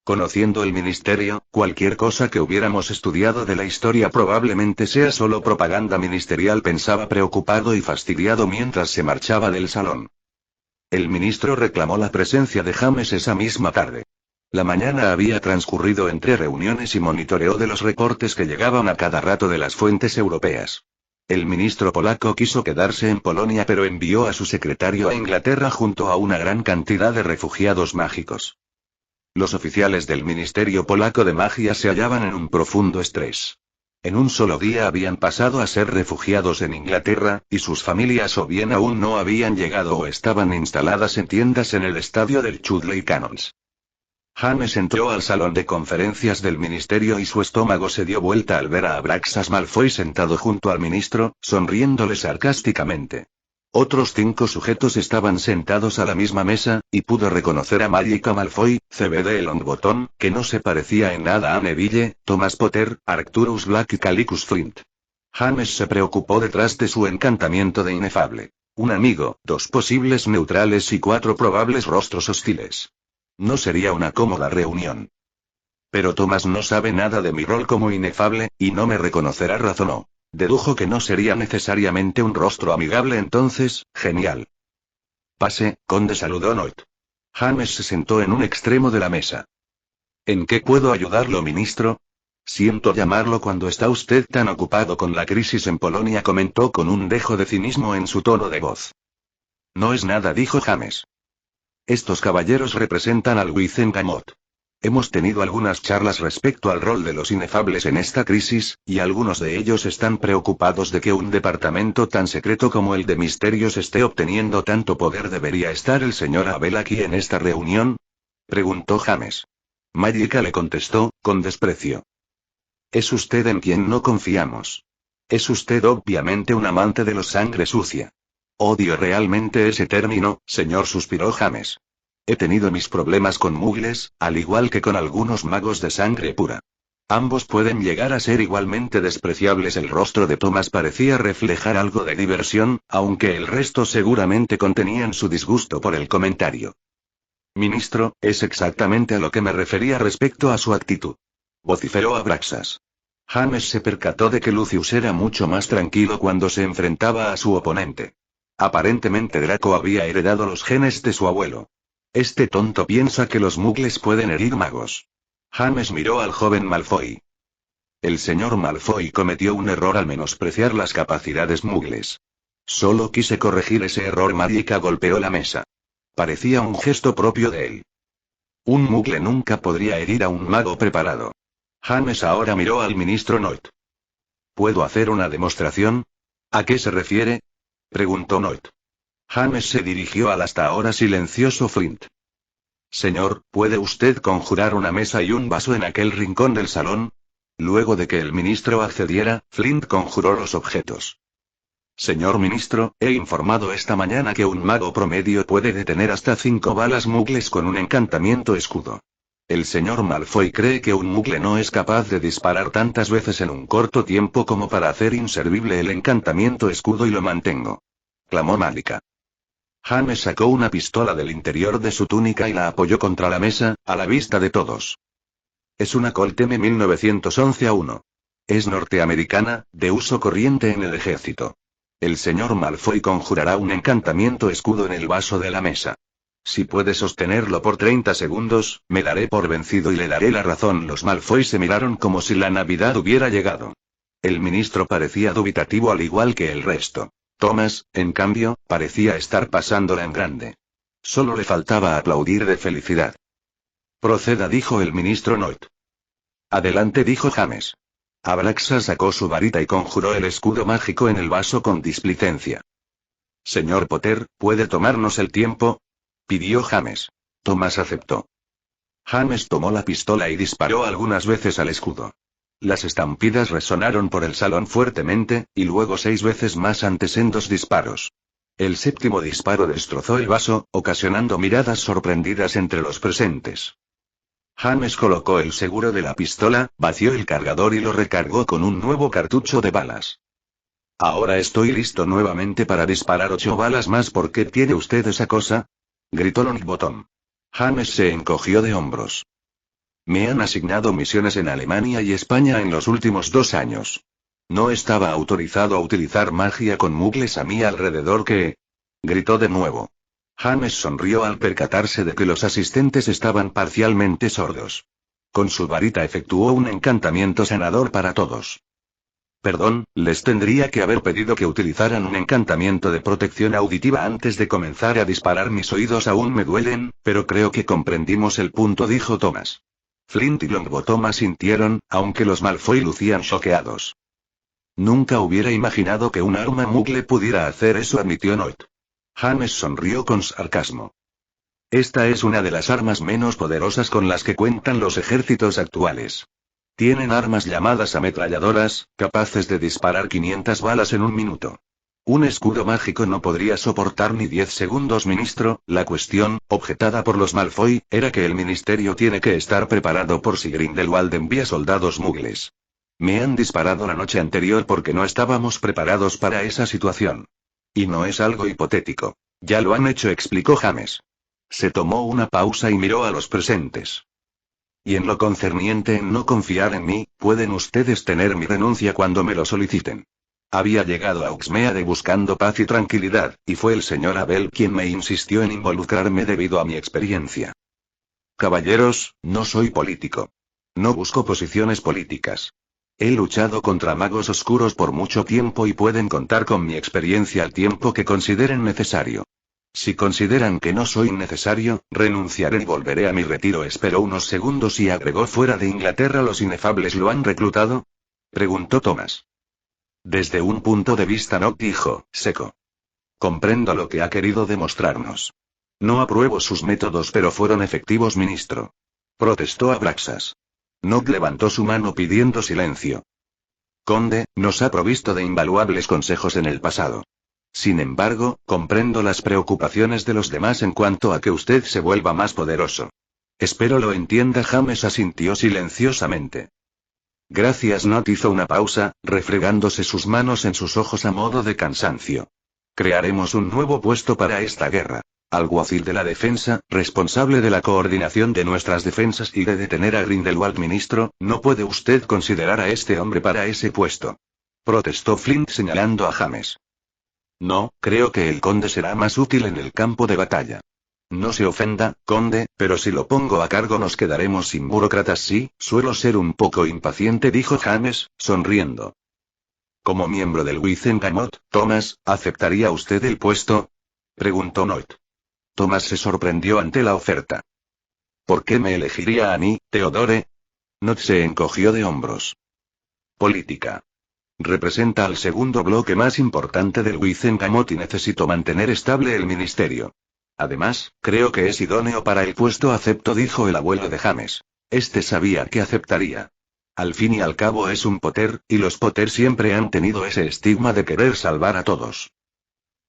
[SPEAKER 1] Conociendo el ministerio, cualquier cosa que hubiéramos estudiado de la historia probablemente sea solo propaganda ministerial, pensaba preocupado y fastidiado mientras se marchaba del salón. El ministro reclamó la presencia de James esa misma tarde. La mañana había transcurrido entre reuniones y monitoreo de los reportes que llegaban a cada rato de las fuentes europeas. El ministro polaco quiso quedarse en Polonia, pero envió a su secretario a Inglaterra junto a una gran cantidad de refugiados mágicos. Los oficiales del Ministerio Polaco de Magia se hallaban en un profundo estrés. En un solo día habían pasado a ser refugiados en Inglaterra, y sus familias o bien aún no habían llegado o estaban instaladas en tiendas en el estadio del Chudley Cannons. James entró al salón de conferencias del ministerio y su estómago se dio vuelta al ver a Abraxas Malfoy sentado junto al ministro, sonriéndole sarcásticamente. Otros 5 sujetos estaban sentados a la misma mesa, y pudo reconocer a Magica Malfoy, CBD Longbottom, que no se parecía en nada a Neville, Thomas Potter, Arcturus Black y Calicus Flint. James se preocupó detrás de su encantamiento de inefable. Un amigo, 2 posibles neutrales y 4 probables rostros hostiles. No sería una cómoda reunión. Pero Thomas no sabe nada de mi rol como inefable, y no me reconocerá, razonó. Dedujo que no sería necesariamente un rostro amigable entonces, genial. Pase, conde, saludó Noit. James se sentó en un extremo de la mesa. ¿En qué puedo ayudarlo, ministro? Siento llamarlo cuando está usted tan ocupado con la crisis en Polonia, comentó con un dejo de cinismo en su tono de voz. No es nada, dijo James. Estos caballeros representan al Wizengamot. Hemos tenido algunas charlas respecto al rol de los inefables en esta crisis, y algunos de ellos están preocupados de que un departamento tan secreto como el de Misterios esté obteniendo tanto poder. ¿Debería estar el señor Abel aquí en esta reunión?, preguntó James. Magica le contestó, con desprecio. Es usted en quien no confiamos. Es usted obviamente un amante de los sangre sucia. Odio realmente ese término, señor, suspiró James. He tenido mis problemas con mugles, al igual que con algunos magos de sangre pura. Ambos pueden llegar a ser igualmente despreciables. El rostro de Thomas parecía reflejar algo de diversión, aunque el resto seguramente contenían su disgusto por el comentario. Ministro, es exactamente a lo que me refería respecto a su actitud, vociferó Abraxas. James se percató de que Lucius era mucho más tranquilo cuando se enfrentaba a su oponente. Aparentemente Draco había heredado los genes de su abuelo. Este tonto piensa que los mugles pueden herir magos. James miró al joven Malfoy. El señor Malfoy cometió un error al menospreciar las capacidades mugles. Solo quise corregir ese error. Magica golpeó la mesa. Parecía un gesto propio de él. Un mugle nunca podría herir a un mago preparado. James ahora miró al ministro Noit. ¿Puedo hacer una demostración? ¿A qué se refiere?, preguntó Noit. James se dirigió al hasta ahora silencioso Flint. Señor, ¿puede usted conjurar una mesa y un vaso en aquel rincón del salón? Luego de que el ministro accediera, Flint conjuró los objetos. Señor ministro, he informado esta mañana que un mago promedio puede detener hasta 5 balas mugles con un encantamiento escudo. El señor Malfoy cree que un mugle no es capaz de disparar tantas veces en un corto tiempo como para hacer inservible el encantamiento escudo, y lo mantengo, clamó Magica. James sacó una pistola del interior de su túnica y la apoyó contra la mesa, a la vista de todos. Es una Colt M1911A1. Es norteamericana, de uso corriente en el ejército. El señor Malfoy conjurará un encantamiento escudo en el vaso de la mesa. Si puede sostenerlo por 30 segundos, me daré por vencido y le daré la razón. Los Malfoy se miraron como si la Navidad hubiera llegado. El ministro parecía dubitativo al igual que el resto. Thomas, en cambio, parecía estar pasándola en grande. Solo le faltaba aplaudir de felicidad. Proceda, dijo el ministro Noit. Adelante, dijo James. Abraxas sacó su varita y conjuró el escudo mágico en el vaso con displicencia. Señor Potter, ¿puede tomarnos el tiempo?, pidió James. Thomas aceptó. James tomó la pistola y disparó algunas veces al escudo. Las estampidas resonaron por el salón fuertemente, y luego 6 veces más ante sendos disparos. El 7º disparo destrozó el vaso, ocasionando miradas sorprendidas entre los presentes. James colocó el seguro de la pistola, vació el cargador y lo recargó con un nuevo cartucho de balas. Ahora estoy listo nuevamente para disparar 8 balas más. ¿Por qué tiene usted esa cosa?, gritó Longbottom. James se encogió de hombros. Me han asignado misiones en Alemania y España en los últimos 2 años. No estaba autorizado a utilizar magia con mugles a mi alrededor. ¿Qué?, gritó de nuevo. James sonrió al percatarse de que los asistentes estaban parcialmente sordos. Con su varita efectuó un encantamiento sanador para todos. Perdón, les tendría que haber pedido que utilizaran un encantamiento de protección auditiva antes de comenzar a disparar. Mis oídos aún me duelen, pero creo que comprendimos el punto, dijo Thomas. Flint y Longbottom asintieron, aunque los Malfoy lucían choqueados. Nunca hubiera imaginado que un arma Muggle pudiera hacer eso, admitió Newt. James sonrió con sarcasmo. Esta es una de las armas menos poderosas con las que cuentan los ejércitos actuales. Tienen armas llamadas ametralladoras, capaces de disparar 500 balas en un minuto. Un escudo mágico no podría soportar ni 10 segundos, ministro. La cuestión, objetada por los Malfoy, era que el ministerio tiene que estar preparado por si Grindelwald envía soldados muggles. Me han disparado la noche anterior porque no estábamos preparados para esa situación. Y no es algo hipotético. Ya lo han hecho, explicó James. Se tomó una pausa y miró a los presentes. Y en lo concerniente en no confiar en mí, pueden ustedes tener mi renuncia cuando me lo soliciten. Había llegado a Hogsmeade buscando paz y tranquilidad, y fue el señor Abel quien me insistió en involucrarme debido a mi experiencia. Caballeros, no soy político. No busco posiciones políticas. He luchado contra magos oscuros por mucho tiempo y pueden contar con mi experiencia al tiempo que consideren necesario. Si consideran que no soy necesario, renunciaré y volveré a mi retiro. Esperó unos segundos y agregó: ¿fuera de Inglaterra los inefables lo han reclutado? Preguntó Thomas. Desde un punto de vista no, dijo, seco. Comprendo lo que ha querido demostrarnos. No apruebo sus métodos, pero fueron efectivos, ministro. Protestó Abraxas. Nod levantó su mano pidiendo silencio. Conde, nos ha provisto de invaluables consejos en el pasado. Sin embargo, comprendo las preocupaciones de los demás en cuanto a que usted se vuelva más poderoso. Espero lo entienda. James asintió silenciosamente. Gracias. Nod hizo una pausa, refregándose sus manos en sus ojos a modo de cansancio. Crearemos un nuevo puesto para esta guerra. Alguacil de la defensa, responsable de la coordinación de nuestras defensas y de detener a Grindelwald. Ministro, ¿no puede usted considerar a este hombre para ese puesto? Protestó Flint señalando a James. No, creo que el conde será más útil en el campo de batalla. No se ofenda, conde, pero si lo pongo a cargo nos quedaremos sin burócratas. Sí, suelo ser un poco impaciente, dijo James, sonriendo. Como miembro del Wizengamot, Thomas, ¿aceptaría usted el puesto? Preguntó Newt. Thomas se sorprendió ante la oferta. ¿Por qué me elegiría a mí, Theodore? Newt se encogió de hombros. Política. Representa al segundo bloque más importante del Wizengamot y necesito mantener estable el ministerio. Además, creo que es idóneo para el puesto. Acepto, dijo el abuelo de James. Este sabía que aceptaría. Al fin y al cabo es un Potter, y los Potter siempre han tenido ese estigma de querer salvar a todos.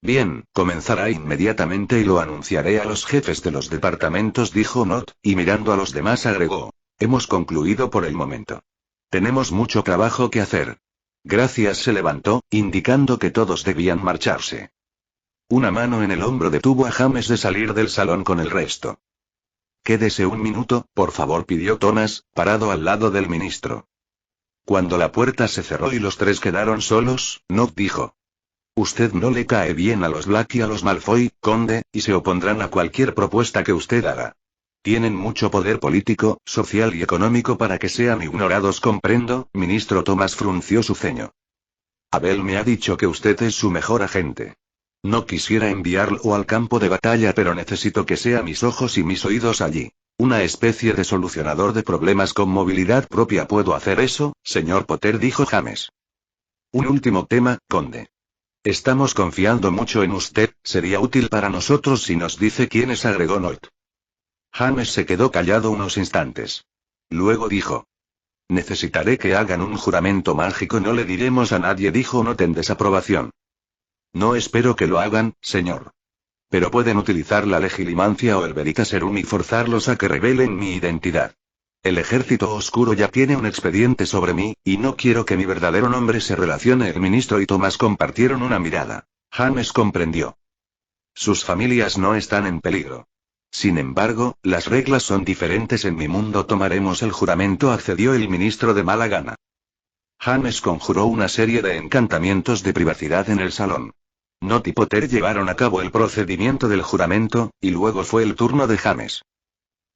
[SPEAKER 1] Bien, comenzará inmediatamente y lo anunciaré a los jefes de los departamentos, dijo Newt, y mirando a los demás agregó. Hemos concluido por el momento. Tenemos mucho trabajo que hacer. Gracias. Se levantó, indicando que todos debían marcharse. Una mano en el hombro detuvo a James de salir del salón con el resto. Quédese un minuto, por favor, pidió Thomas, parado al lado del ministro. Cuando la puerta se cerró y los tres quedaron solos, Newt dijo. Usted no le cae bien a los Black y a los Malfoy, conde, y se opondrán a cualquier propuesta que usted haga. Tienen mucho poder político, social y económico para que sean ignorados. Comprendo, ministro. Thomas frunció su ceño. Abel me ha dicho que usted es su mejor agente. No quisiera enviarlo al campo de batalla, pero necesito que sea mis ojos y mis oídos allí. Una especie de solucionador de problemas con movilidad propia. ¿Puedo hacer eso, señor Potter?, dijo James. Un último tema, conde. Estamos confiando mucho en usted, sería útil para nosotros si nos dice quién es, agregó Newt. James se quedó callado unos instantes. Luego dijo. Necesitaré que hagan un juramento mágico. No le diremos a nadie, dijo Newt en desaprobación. No espero que lo hagan, señor. Pero pueden utilizar la legilimancia o el veritaserum y forzarlos a que revelen mi identidad. El ejército oscuro ya tiene un expediente sobre mí, y no quiero que mi verdadero nombre se relacione. El ministro y Thomas compartieron una mirada. James comprendió. Sus familias no están en peligro. Sin embargo, las reglas son diferentes en mi mundo. Tomaremos el juramento, accedió el ministro de mala gana. James conjuró una serie de encantamientos de privacidad en el salón. Not y Potter llevaron a cabo el procedimiento del juramento, y luego fue el turno de James.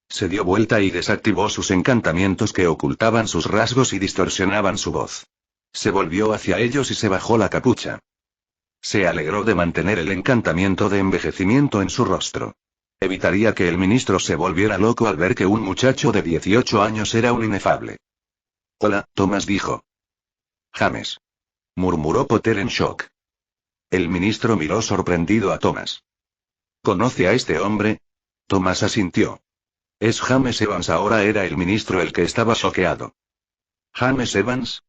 [SPEAKER 1] Se dio vuelta y desactivó sus encantamientos que ocultaban sus rasgos y distorsionaban su voz. Se volvió hacia ellos y se bajó la capucha. Se alegró de mantener el encantamiento de envejecimiento en su rostro. Evitaría que el ministro se volviera loco al ver que un muchacho de 18 años era un inefable. Hola, Thomas dijo. James. Murmuró Potter en shock. El ministro miró sorprendido a Thomas. ¿Conoce a este hombre? Thomas asintió. Es James Evans. Ahora era el ministro el que estaba choqueado. ¿James Evans?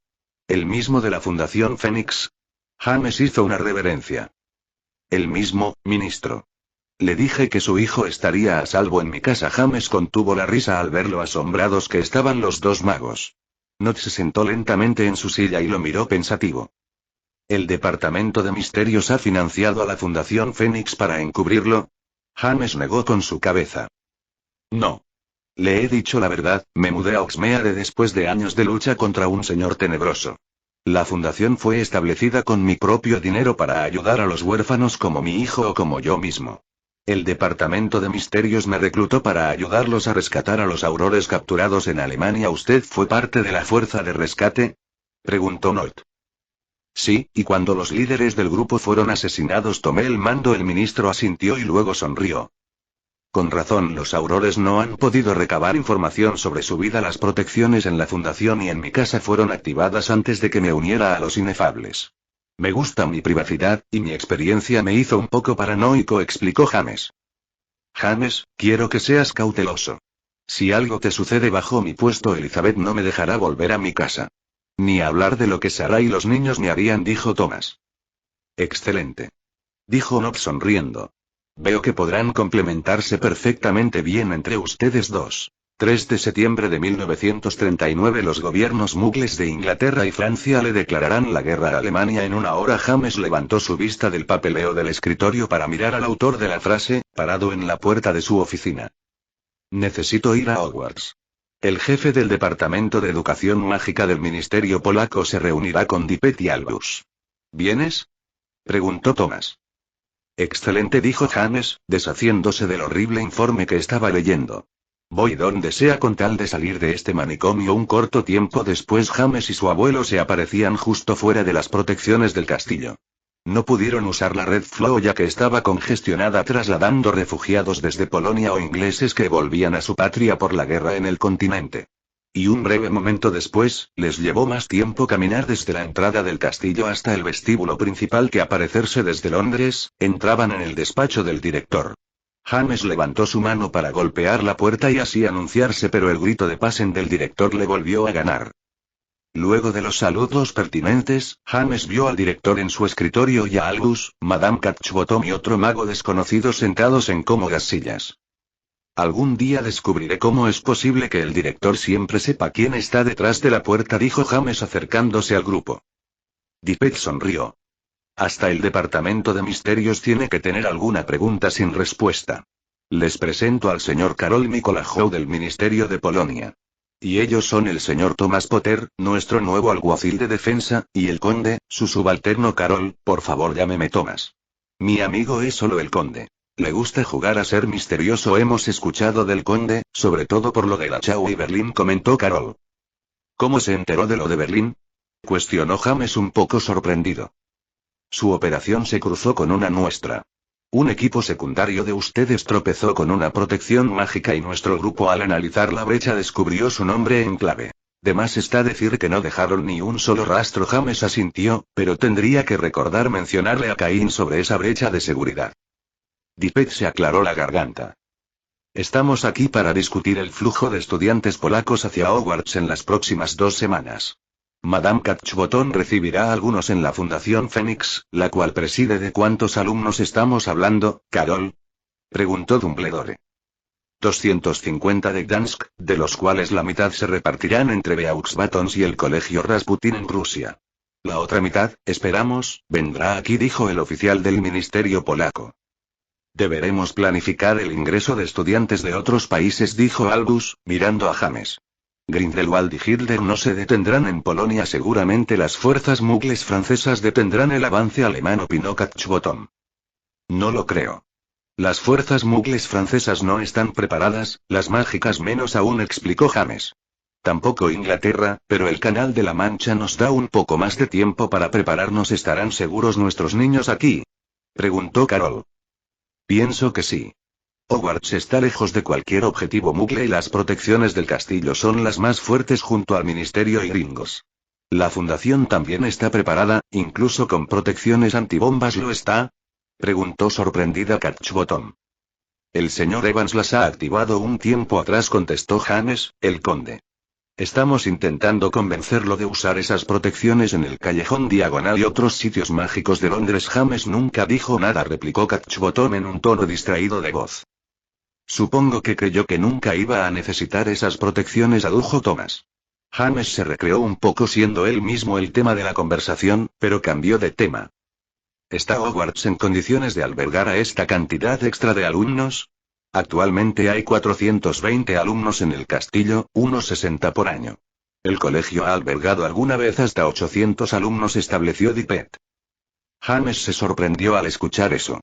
[SPEAKER 1] ¿El mismo de la Fundación Fénix? James hizo una reverencia. El mismo, ministro. Le dije que su hijo estaría a salvo en mi casa. James contuvo la risa al ver lo asombrados que estaban los dos magos. Not se sentó lentamente en su silla y lo miró pensativo. ¿El Departamento de Misterios ha financiado a la Fundación Fénix para encubrirlo? James negó con su cabeza. No. Le he dicho la verdad, me mudé a Oxmeade después de años de lucha contra un señor tenebroso. La fundación fue establecida con mi propio dinero para ayudar a los huérfanos como mi hijo o como yo mismo. El Departamento de Misterios me reclutó para ayudarlos a rescatar a los aurores capturados en Alemania. ¿Usted fue parte de la fuerza de rescate? Preguntó Not. Sí, y cuando los líderes del grupo fueron asesinados tomé el mando. El ministro asintió y luego sonrió. Con razón, los aurores no han podido recabar información sobre su vida. Las protecciones en la fundación y en mi casa fueron activadas antes de que me uniera a los inefables. Me gusta mi privacidad, y mi experiencia me hizo un poco paranoico, explicó James. James, quiero que seas cauteloso. Si algo te sucede bajo mi puesto, Elizabeth no me dejará volver a mi casa. Ni hablar de lo que Sarah y los niños me harían, dijo Thomas. Excelente. Dijo Nob sonriendo. Veo que podrán complementarse perfectamente bien entre ustedes dos. 3 de septiembre de 1939 los gobiernos mugles de Inglaterra y Francia le declararán la guerra a Alemania en una hora. James levantó su vista del papeleo del escritorio para mirar al autor de la frase, parado en la puerta de su oficina. Necesito ir a Hogwarts. El jefe del Departamento de Educación Mágica del Ministerio Polaco se reunirá con Tippett y Albus. ¿Vienes? Preguntó Thomas. Excelente, dijo James, deshaciéndose del horrible informe que estaba leyendo. Voy donde sea con tal de salir de este manicomio. Un corto tiempo después, James y su abuelo se aparecían justo fuera de las protecciones del castillo. No pudieron usar la Red Flow ya que estaba congestionada trasladando refugiados desde Polonia o ingleses que volvían a su patria por la guerra en el continente. Y un breve momento después, les llevó más tiempo caminar desde la entrada del castillo hasta el vestíbulo principal que aparecerse desde Londres. Entraban en el despacho del director. James levantó su mano para golpear la puerta y así anunciarse, pero el grito de pasen del director le volvió a ganar. Luego de los saludos pertinentes, James vio al director en su escritorio y a Albus, Madame Catchbottom y otro mago desconocido sentados en cómodas sillas. Algún día descubriré cómo es posible que el director siempre sepa quién está detrás de la puerta, dijo James acercándose al grupo. Tippett sonrió. Hasta el Departamento de Misterios tiene que tener alguna pregunta sin respuesta. Les presento al señor Karol Mikołajów del Ministerio de Polonia. Y ellos son el señor Thomas Potter, nuestro nuevo alguacil de defensa, y el conde, su subalterno Karol. Por favor, llámeme Thomas. Mi amigo es solo el conde. Le gusta jugar a ser misterioso. Hemos escuchado del conde, sobre todo por lo de Dachau y Berlín, comentó Karol. ¿Cómo se enteró de lo de Berlín? Cuestionó James un poco sorprendido. Su operación se cruzó con una nuestra. Un equipo secundario de ustedes tropezó con una protección mágica y nuestro grupo al analizar la brecha descubrió su nombre en clave. De más está decir que no dejaron ni un solo rastro. James asintió, pero tendría que recordar mencionarle a Caín sobre esa brecha de seguridad. Tippett se aclaró la garganta. Estamos aquí para discutir el flujo de estudiantes polacos hacia Hogwarts en las próximas 2 semanas. Madame Catchbottom recibirá a algunos en la Fundación Fénix, la cual preside. ¿De cuántos alumnos estamos hablando, Karol? Preguntó Dumbledore. 250 de Gdansk, de los cuales la mitad se repartirán entre Beaux Batons y el Colegio Rasputin en Rusia. La otra mitad, esperamos, vendrá aquí, dijo el oficial del Ministerio Polaco. Deberemos planificar el ingreso de estudiantes de otros países, dijo Albus, mirando a James. Grindelwald y Hitler no se detendrán en Polonia. Seguramente las fuerzas muggles francesas detendrán el avance alemán, opinó Catchbottom. No lo creo. Las fuerzas muggles francesas no están preparadas, las mágicas menos aún, explicó James. Tampoco Inglaterra, pero el Canal de la Mancha nos da un poco más de tiempo para prepararnos. ¿Estarán seguros nuestros niños aquí?, preguntó Carol. Pienso que sí. Hogwarts está lejos de cualquier objetivo muggle y las protecciones del castillo son las más fuertes junto al Ministerio y Gringos. ¿La fundación también está preparada, incluso con protecciones antibombas lo está?, preguntó sorprendida Catchbottom. El señor Evans las ha activado un tiempo atrás, contestó James, el conde. Estamos intentando convencerlo de usar esas protecciones en el Callejón Diagonal y otros sitios mágicos de Londres. James nunca dijo nada, replicó Catchbottom en un tono distraído de voz. Supongo que creyó que nunca iba a necesitar esas protecciones, adujo Thomas. James se recreó un poco siendo él mismo el tema de la conversación, pero cambió de tema. ¿Está Hogwarts en condiciones de albergar a esta cantidad extra de alumnos? Actualmente hay 420 alumnos en el castillo, unos 60 por año. El colegio ha albergado alguna vez hasta 800 alumnos, estableció Dippet. James se sorprendió al escuchar eso.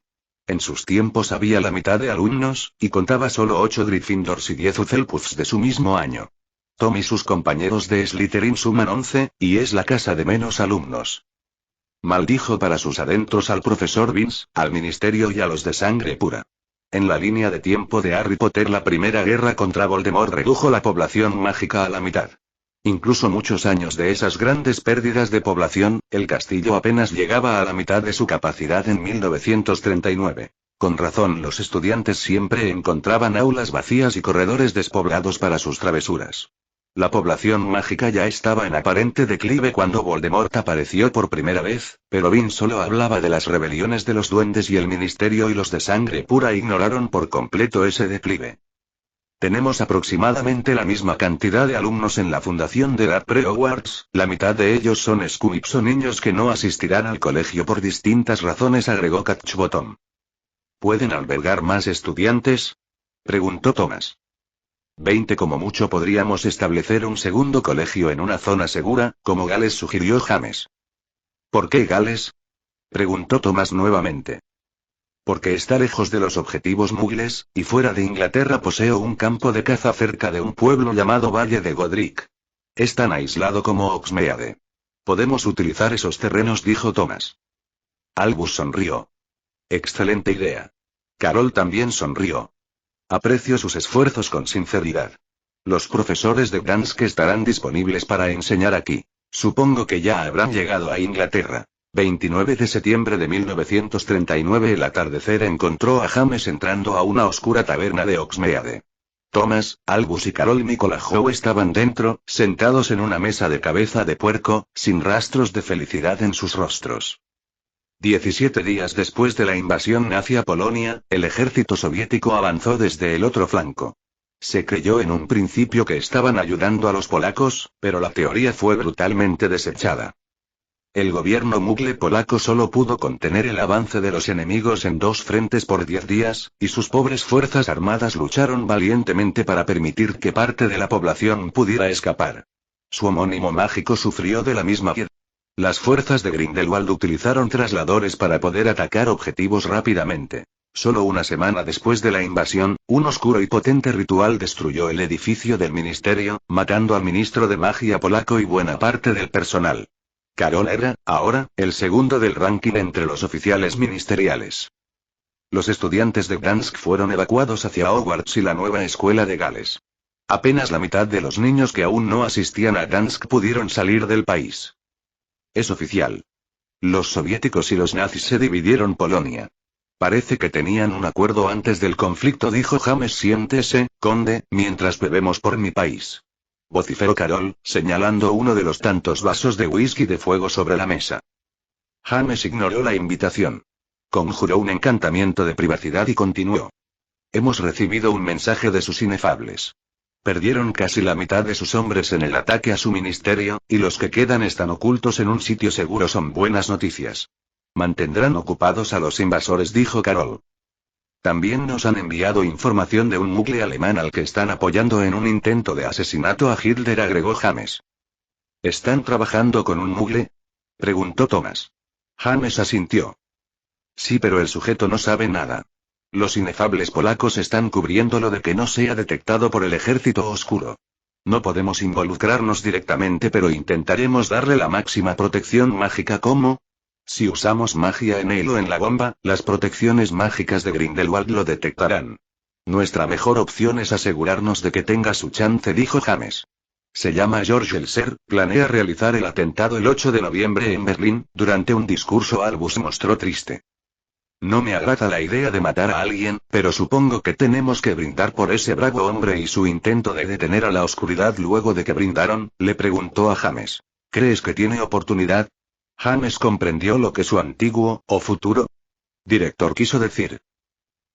[SPEAKER 1] En sus tiempos había la mitad de alumnos, y contaba solo 8 Gryffindors y 10 Hufflepuffs de su mismo año. Tom y sus compañeros de Slytherin suman 11, y es la casa de menos alumnos. Maldijo para sus adentros al profesor Vince, al ministerio y a los de sangre pura. En la línea de tiempo de Harry Potter, la primera guerra contra Voldemort redujo la población mágica a la mitad. Incluso muchos años de esas grandes pérdidas de población, el castillo apenas llegaba a la mitad de su capacidad en 1939. Con razón, los estudiantes siempre encontraban aulas vacías y corredores despoblados para sus travesuras. La población mágica ya estaba en aparente declive cuando Voldemort apareció por primera vez, pero Vince solo hablaba de las rebeliones de los duendes y el ministerio y los de sangre pura ignoraron por completo ese declive. Tenemos aproximadamente la misma cantidad de alumnos en la fundación de edad pre-Hogwarts, la mitad de ellos son Squibs o niños que no asistirán al colegio por distintas razones, agregó Catchbottom. ¿Pueden albergar más estudiantes?, preguntó Thomas. 20 como mucho. Podríamos establecer un segundo colegio en una zona segura, como Gales, sugirió James. ¿Por qué Gales?, preguntó Thomas nuevamente. Porque está lejos de los objetivos muggles, y fuera de Inglaterra poseo un campo de caza cerca de un pueblo llamado Valle de Godric. Es tan aislado como Hogsmeade. Podemos utilizar esos terrenos, dijo Thomas. Albus sonrió. Excelente idea. Carol también sonrió. Aprecio sus esfuerzos con sinceridad. Los profesores de Gdansk estarán disponibles para enseñar aquí. Supongo que ya habrán llegado a Inglaterra. 29 de septiembre de 1939. El atardecer encontró a James entrando a una oscura taberna de Hogsmeade. Thomas, Albus y Carol Nicolaou estaban dentro, sentados en una mesa de cabeza de puerco, sin rastros de felicidad en sus rostros. 17 días después de la invasión nazi a Polonia, el ejército soviético avanzó desde el otro flanco. Se creyó en un principio que estaban ayudando a los polacos, pero la teoría fue brutalmente desechada. El gobierno muggle polaco solo pudo contener el avance de los enemigos en 2 frentes por 10 días, y sus pobres fuerzas armadas lucharon valientemente para permitir que parte de la población pudiera escapar. Su homónimo mágico sufrió de la misma piedra. Las fuerzas de Grindelwald utilizaron trasladores para poder atacar objetivos rápidamente. Solo una semana después de la invasión, un oscuro y potente ritual destruyó el edificio del ministerio, matando al ministro de magia polaco y buena parte del personal. Carol era, ahora, el segundo del ranking entre los oficiales ministeriales. Los estudiantes de Gdansk fueron evacuados hacia Hogwarts y la nueva escuela de Gales. Apenas la mitad de los niños que aún no asistían a Gdansk pudieron salir del país. Es oficial. Los soviéticos y los nazis se dividieron Polonia. Parece que tenían un acuerdo antes del conflicto, dijo James. Siéntese, conde, mientras bebemos por mi país. Vociferó Carol, señalando uno de los tantos vasos de whisky de fuego sobre la mesa. James ignoró la invitación. Conjuró un encantamiento de privacidad y continuó. Hemos recibido un mensaje de sus inefables. Perdieron casi la mitad de sus hombres en el ataque a su ministerio, y los que quedan están ocultos en un sitio seguro. Son buenas noticias. Mantendrán ocupados a los invasores, dijo Carol. También nos han enviado información de un mugle alemán al que están apoyando en un intento de asesinato a Hitler, agregó James. ¿Están trabajando con un mugle?, preguntó Thomas. James asintió. Sí, pero el sujeto no sabe nada. Los inefables polacos están cubriéndolo de que no sea detectado por el ejército oscuro. No podemos involucrarnos directamente, pero intentaremos darle la máxima protección mágica. ¿Cómo? Si usamos magia en él o en la bomba, las protecciones mágicas de Grindelwald lo detectarán. Nuestra mejor opción es asegurarnos de que tenga su chance, dijo James. Se llama George Elser, planea realizar el atentado el 8 de noviembre en Berlín. Durante un discurso Albus se mostró triste. No me agrada la idea de matar a alguien, pero supongo que tenemos que brindar por ese bravo hombre y su intento de detener a la oscuridad. Luego de que brindaron, le preguntó a James. ¿Crees que tiene oportunidad? James comprendió lo que su antiguo, o futuro director quiso decir.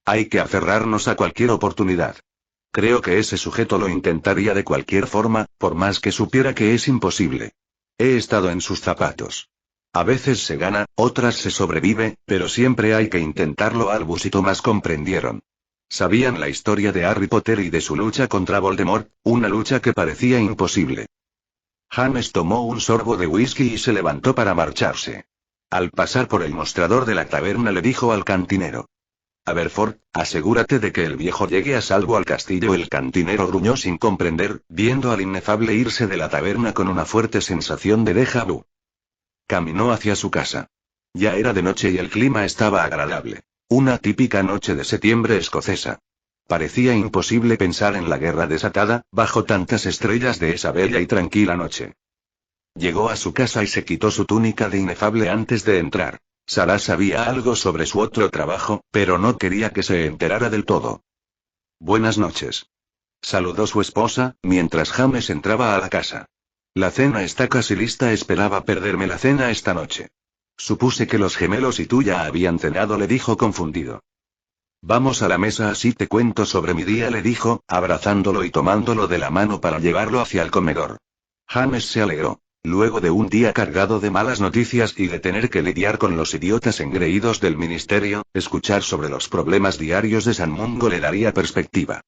[SPEAKER 1] Hay que aferrarnos a cualquier oportunidad. Creo que ese sujeto lo intentaría de cualquier forma, por más que supiera que es imposible. He estado en sus zapatos. A veces se gana, otras se sobrevive, pero siempre hay que intentarlo. Albus y Thomas comprendieron. Sabían la historia de Harry Potter y de su lucha contra Voldemort, una lucha que parecía imposible. James tomó un sorbo de whisky y se levantó para marcharse. Al pasar por el mostrador de la taberna le dijo al cantinero. Aberford, asegúrate de que el viejo llegue a salvo al castillo. El cantinero gruñó sin comprender, viendo al inefable irse de la taberna con una fuerte sensación de déjà vu. Caminó hacia su casa. Ya era de noche y el clima estaba agradable. Una típica noche de septiembre escocesa. Parecía imposible pensar en la guerra desatada, bajo tantas estrellas de esa bella y tranquila noche. Llegó a su casa y se quitó su túnica de inefable antes de entrar. Sarah sabía algo sobre su otro trabajo, pero no quería que se enterara del todo. Buenas noches. Saludó su esposa, mientras James entraba a la casa. La cena está casi lista. Esperaba perderme la cena esta noche. Supuse que los gemelos y tú ya habían cenado, le dijo confundido. Vamos a la mesa, así te cuento sobre mi día, le dijo, abrazándolo y tomándolo de la mano para llevarlo hacia el comedor. James se alegró. Luego de un día cargado de malas noticias y de tener que lidiar con los idiotas engreídos del ministerio, escuchar sobre los problemas diarios de San Mungo le daría perspectiva.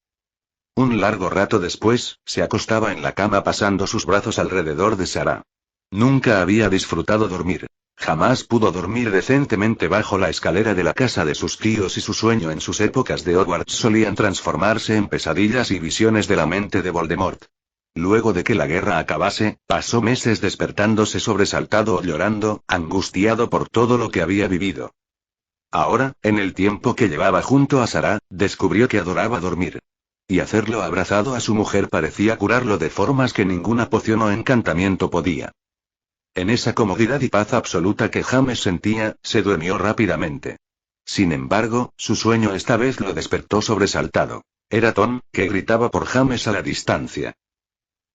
[SPEAKER 1] Un largo rato después, se acostaba en la cama pasando sus brazos alrededor de Sarah. Nunca había disfrutado dormir. Jamás pudo dormir decentemente bajo la escalera de la casa de sus tíos y su sueño en sus épocas de Hogwarts solían transformarse en pesadillas y visiones de la mente de Voldemort. Luego de que la guerra acabase, pasó meses despertándose sobresaltado o llorando, angustiado por todo lo que había vivido. Ahora, en el tiempo que llevaba junto a Sarah, descubrió que adoraba dormir. Y hacerlo abrazado a su mujer parecía curarlo de formas que ninguna poción o encantamiento podía. En esa comodidad y paz absoluta que James sentía, se durmió rápidamente. Sin embargo, su sueño esta vez lo despertó sobresaltado. Era Tom, que gritaba por James a la distancia.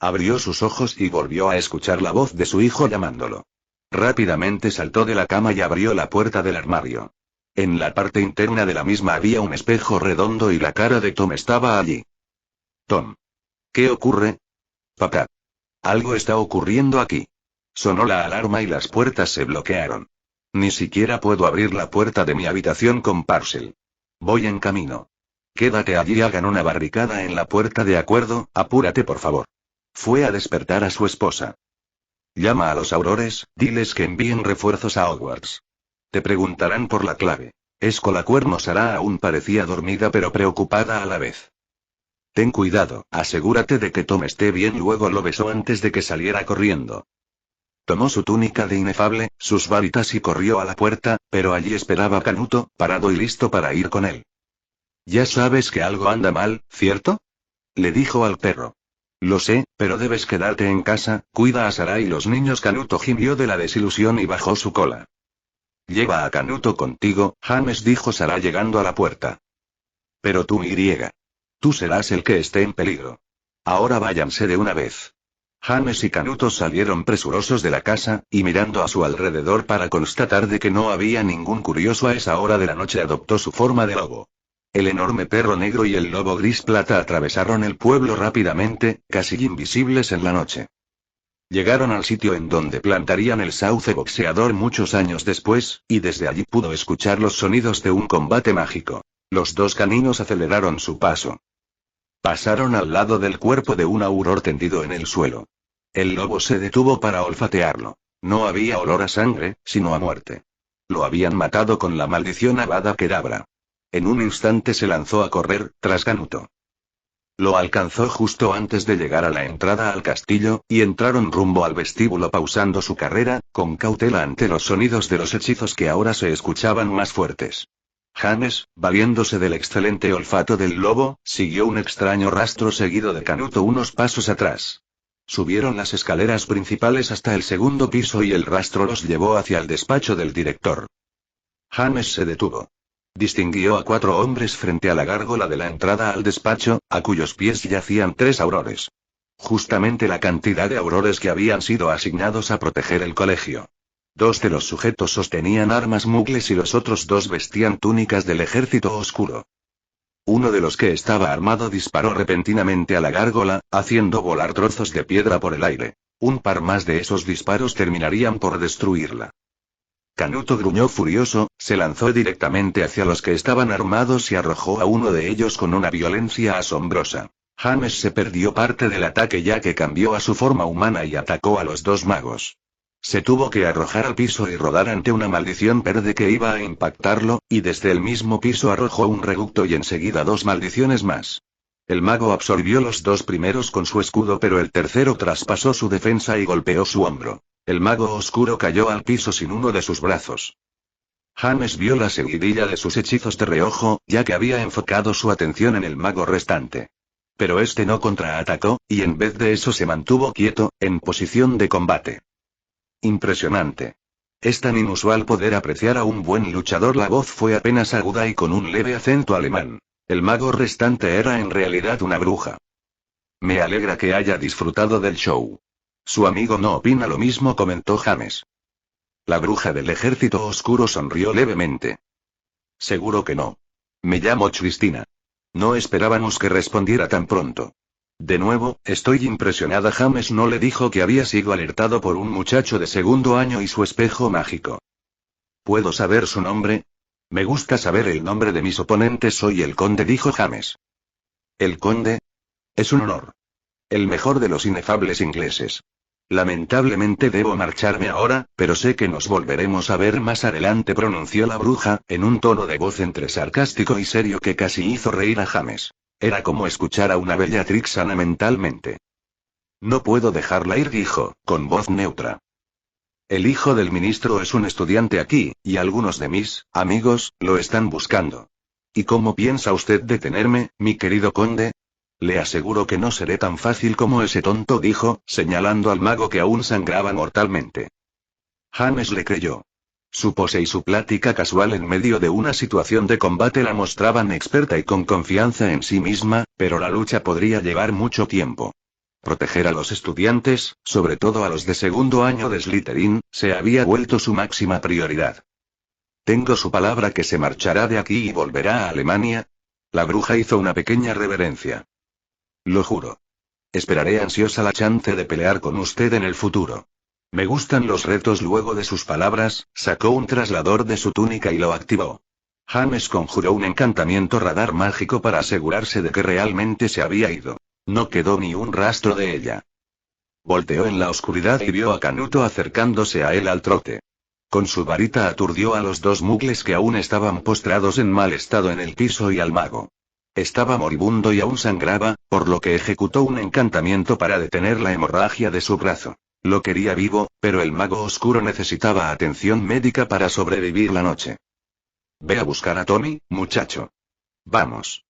[SPEAKER 1] Abrió sus ojos y volvió a escuchar la voz de su hijo llamándolo. Rápidamente saltó de la cama y abrió la puerta del armario. En la parte interna de la misma había un espejo redondo y la cara de Tom estaba allí. Tom. ¿Qué ocurre? Papá. Algo está ocurriendo aquí. Sonó la alarma y las puertas se bloquearon. Ni siquiera puedo abrir la puerta de mi habitación con Parcel. Voy en camino. Quédate allí y hagan una barricada en la puerta, ¿de acuerdo? Apúrate, por favor. Fue a despertar a su esposa. Llama a los aurores, diles que envíen refuerzos a Hogwarts. Te preguntarán por la clave. Escolacuerno. Sarah aún parecía dormida pero preocupada a la vez. Ten cuidado, asegúrate de que Tom esté bien. Luego lo besó antes de que saliera corriendo. Tomó su túnica de inefable, sus varitas y corrió a la puerta, pero allí esperaba Canuto, parado y listo para ir con él. Ya sabes que algo anda mal, ¿cierto? Le dijo al perro. Lo sé, pero debes quedarte en casa, cuida a Sarah y los niños. Canuto gimió de la desilusión y bajó su cola. Lleva a Canuto contigo, James, dijo Sarah llegando a la puerta. Pero tú, tú serás el que esté en peligro. Ahora váyanse de una vez. James y Canuto salieron presurosos de la casa, y mirando a su alrededor para constatar de que no había ningún curioso a esa hora de la noche, adoptó su forma de lobo. El enorme perro negro y el lobo gris plata atravesaron el pueblo rápidamente, casi invisibles en la noche. Llegaron al sitio en donde plantarían el sauce boxeador muchos años después, y desde allí pudo escuchar los sonidos de un combate mágico. Los dos caninos aceleraron su paso. Pasaron al lado del cuerpo de un auror tendido en el suelo. El lobo se detuvo para olfatearlo. No había olor a sangre, sino a muerte. Lo habían matado con la maldición Avada Kedavra. En un instante se lanzó a correr, tras Canuto. Lo alcanzó justo antes de llegar a la entrada al castillo, y entraron rumbo al vestíbulo pausando su carrera, con cautela ante los sonidos de los hechizos que ahora se escuchaban más fuertes. James, valiéndose del excelente olfato del lobo, siguió un extraño rastro seguido de Canuto unos pasos atrás. Subieron las escaleras principales hasta el segundo piso y el rastro los llevó hacia el despacho del director. James se detuvo. Distinguió a 4 hombres frente a la gárgola de la entrada al despacho, a cuyos pies yacían 3 aurores. Justamente la cantidad de aurores que habían sido asignados a proteger el colegio. 2 de los sujetos sostenían armas mugles y los otros 2 vestían túnicas del ejército oscuro. Uno de los que estaba armado disparó repentinamente a la gárgola, haciendo volar trozos de piedra por el aire. Un par más de esos disparos terminarían por destruirla. Canuto gruñó furioso, se lanzó directamente hacia los que estaban armados y arrojó a uno de ellos con una violencia asombrosa. James se perdió parte del ataque ya que cambió a su forma humana y atacó a los 2 magos. Se tuvo que arrojar al piso y rodar ante una maldición verde que iba a impactarlo, y desde el mismo piso arrojó un reducto y enseguida 2 maldiciones más. El mago absorbió los 2 primeros con su escudo, pero el tercero traspasó su defensa y golpeó su hombro. El mago oscuro cayó al piso sin uno de sus brazos. James vio la seguidilla de sus hechizos de reojo, ya que había enfocado su atención en el mago restante. Pero este no contraatacó, y en vez de eso se mantuvo quieto, en posición de combate. Impresionante. Es tan inusual poder apreciar a un buen luchador. La voz fue apenas aguda y con un leve acento alemán. El mago restante era en realidad una bruja. Me alegra que haya disfrutado del show. Su amigo no opina lo mismo, comentó James. La bruja del ejército oscuro sonrió levemente. Seguro que no. Me llamo Cristina. No esperábamos que respondiera tan pronto. De nuevo, estoy impresionada. James no le dijo que había sido alertado por un muchacho de segundo año y su espejo mágico. ¿Puedo saber su nombre? Me gusta saber el nombre de mis oponentes. Soy el conde, dijo James. ¿El conde? Es un honor. El mejor de los inefables ingleses. Lamentablemente debo marcharme ahora, pero sé que nos volveremos a ver más adelante, pronunció la bruja, en un tono de voz entre sarcástico y serio que casi hizo reír a James. Era como escuchar a una bellatrix sana mentalmente. No puedo dejarla ir, dijo, con voz neutra. El hijo del ministro es un estudiante aquí, y algunos de mis amigos lo están buscando. ¿Y cómo piensa usted detenerme, mi querido conde? Le aseguro que no seré tan fácil como ese tonto, dijo, señalando al mago que aún sangraba mortalmente. James le creyó. Su pose y su plática casual en medio de una situación de combate la mostraban experta y con confianza en sí misma, pero la lucha podría llevar mucho tiempo. Proteger a los estudiantes, sobre todo a los de segundo año de Slytherin, se había vuelto su máxima prioridad. ¿Tengo su palabra que se marchará de aquí y volverá a Alemania? La bruja hizo una pequeña reverencia. Lo juro. Esperaré ansiosa la chance de pelear con usted en el futuro. Me gustan los retos. Luego de sus palabras, sacó un traslador de su túnica y lo activó. James conjuró un encantamiento radar mágico para asegurarse de que realmente se había ido. No quedó ni un rastro de ella. Volteó en la oscuridad y vio a Canuto acercándose a él al trote. Con su varita aturdió a los 2 mugles que aún estaban postrados en mal estado en el piso y al mago. Estaba moribundo y aún sangraba, por lo que ejecutó un encantamiento para detener la hemorragia de su brazo. Lo quería vivo, pero el mago oscuro necesitaba atención médica para sobrevivir la noche. Ve a buscar a Tommy, muchacho. Vamos.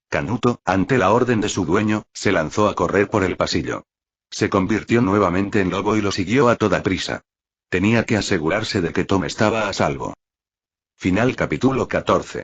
[SPEAKER 1] Canuto, ante la orden de su dueño, se lanzó a correr por el pasillo. Se convirtió nuevamente en lobo y lo siguió a toda prisa. Tenía que asegurarse de que Tom estaba a salvo. Final capítulo 14.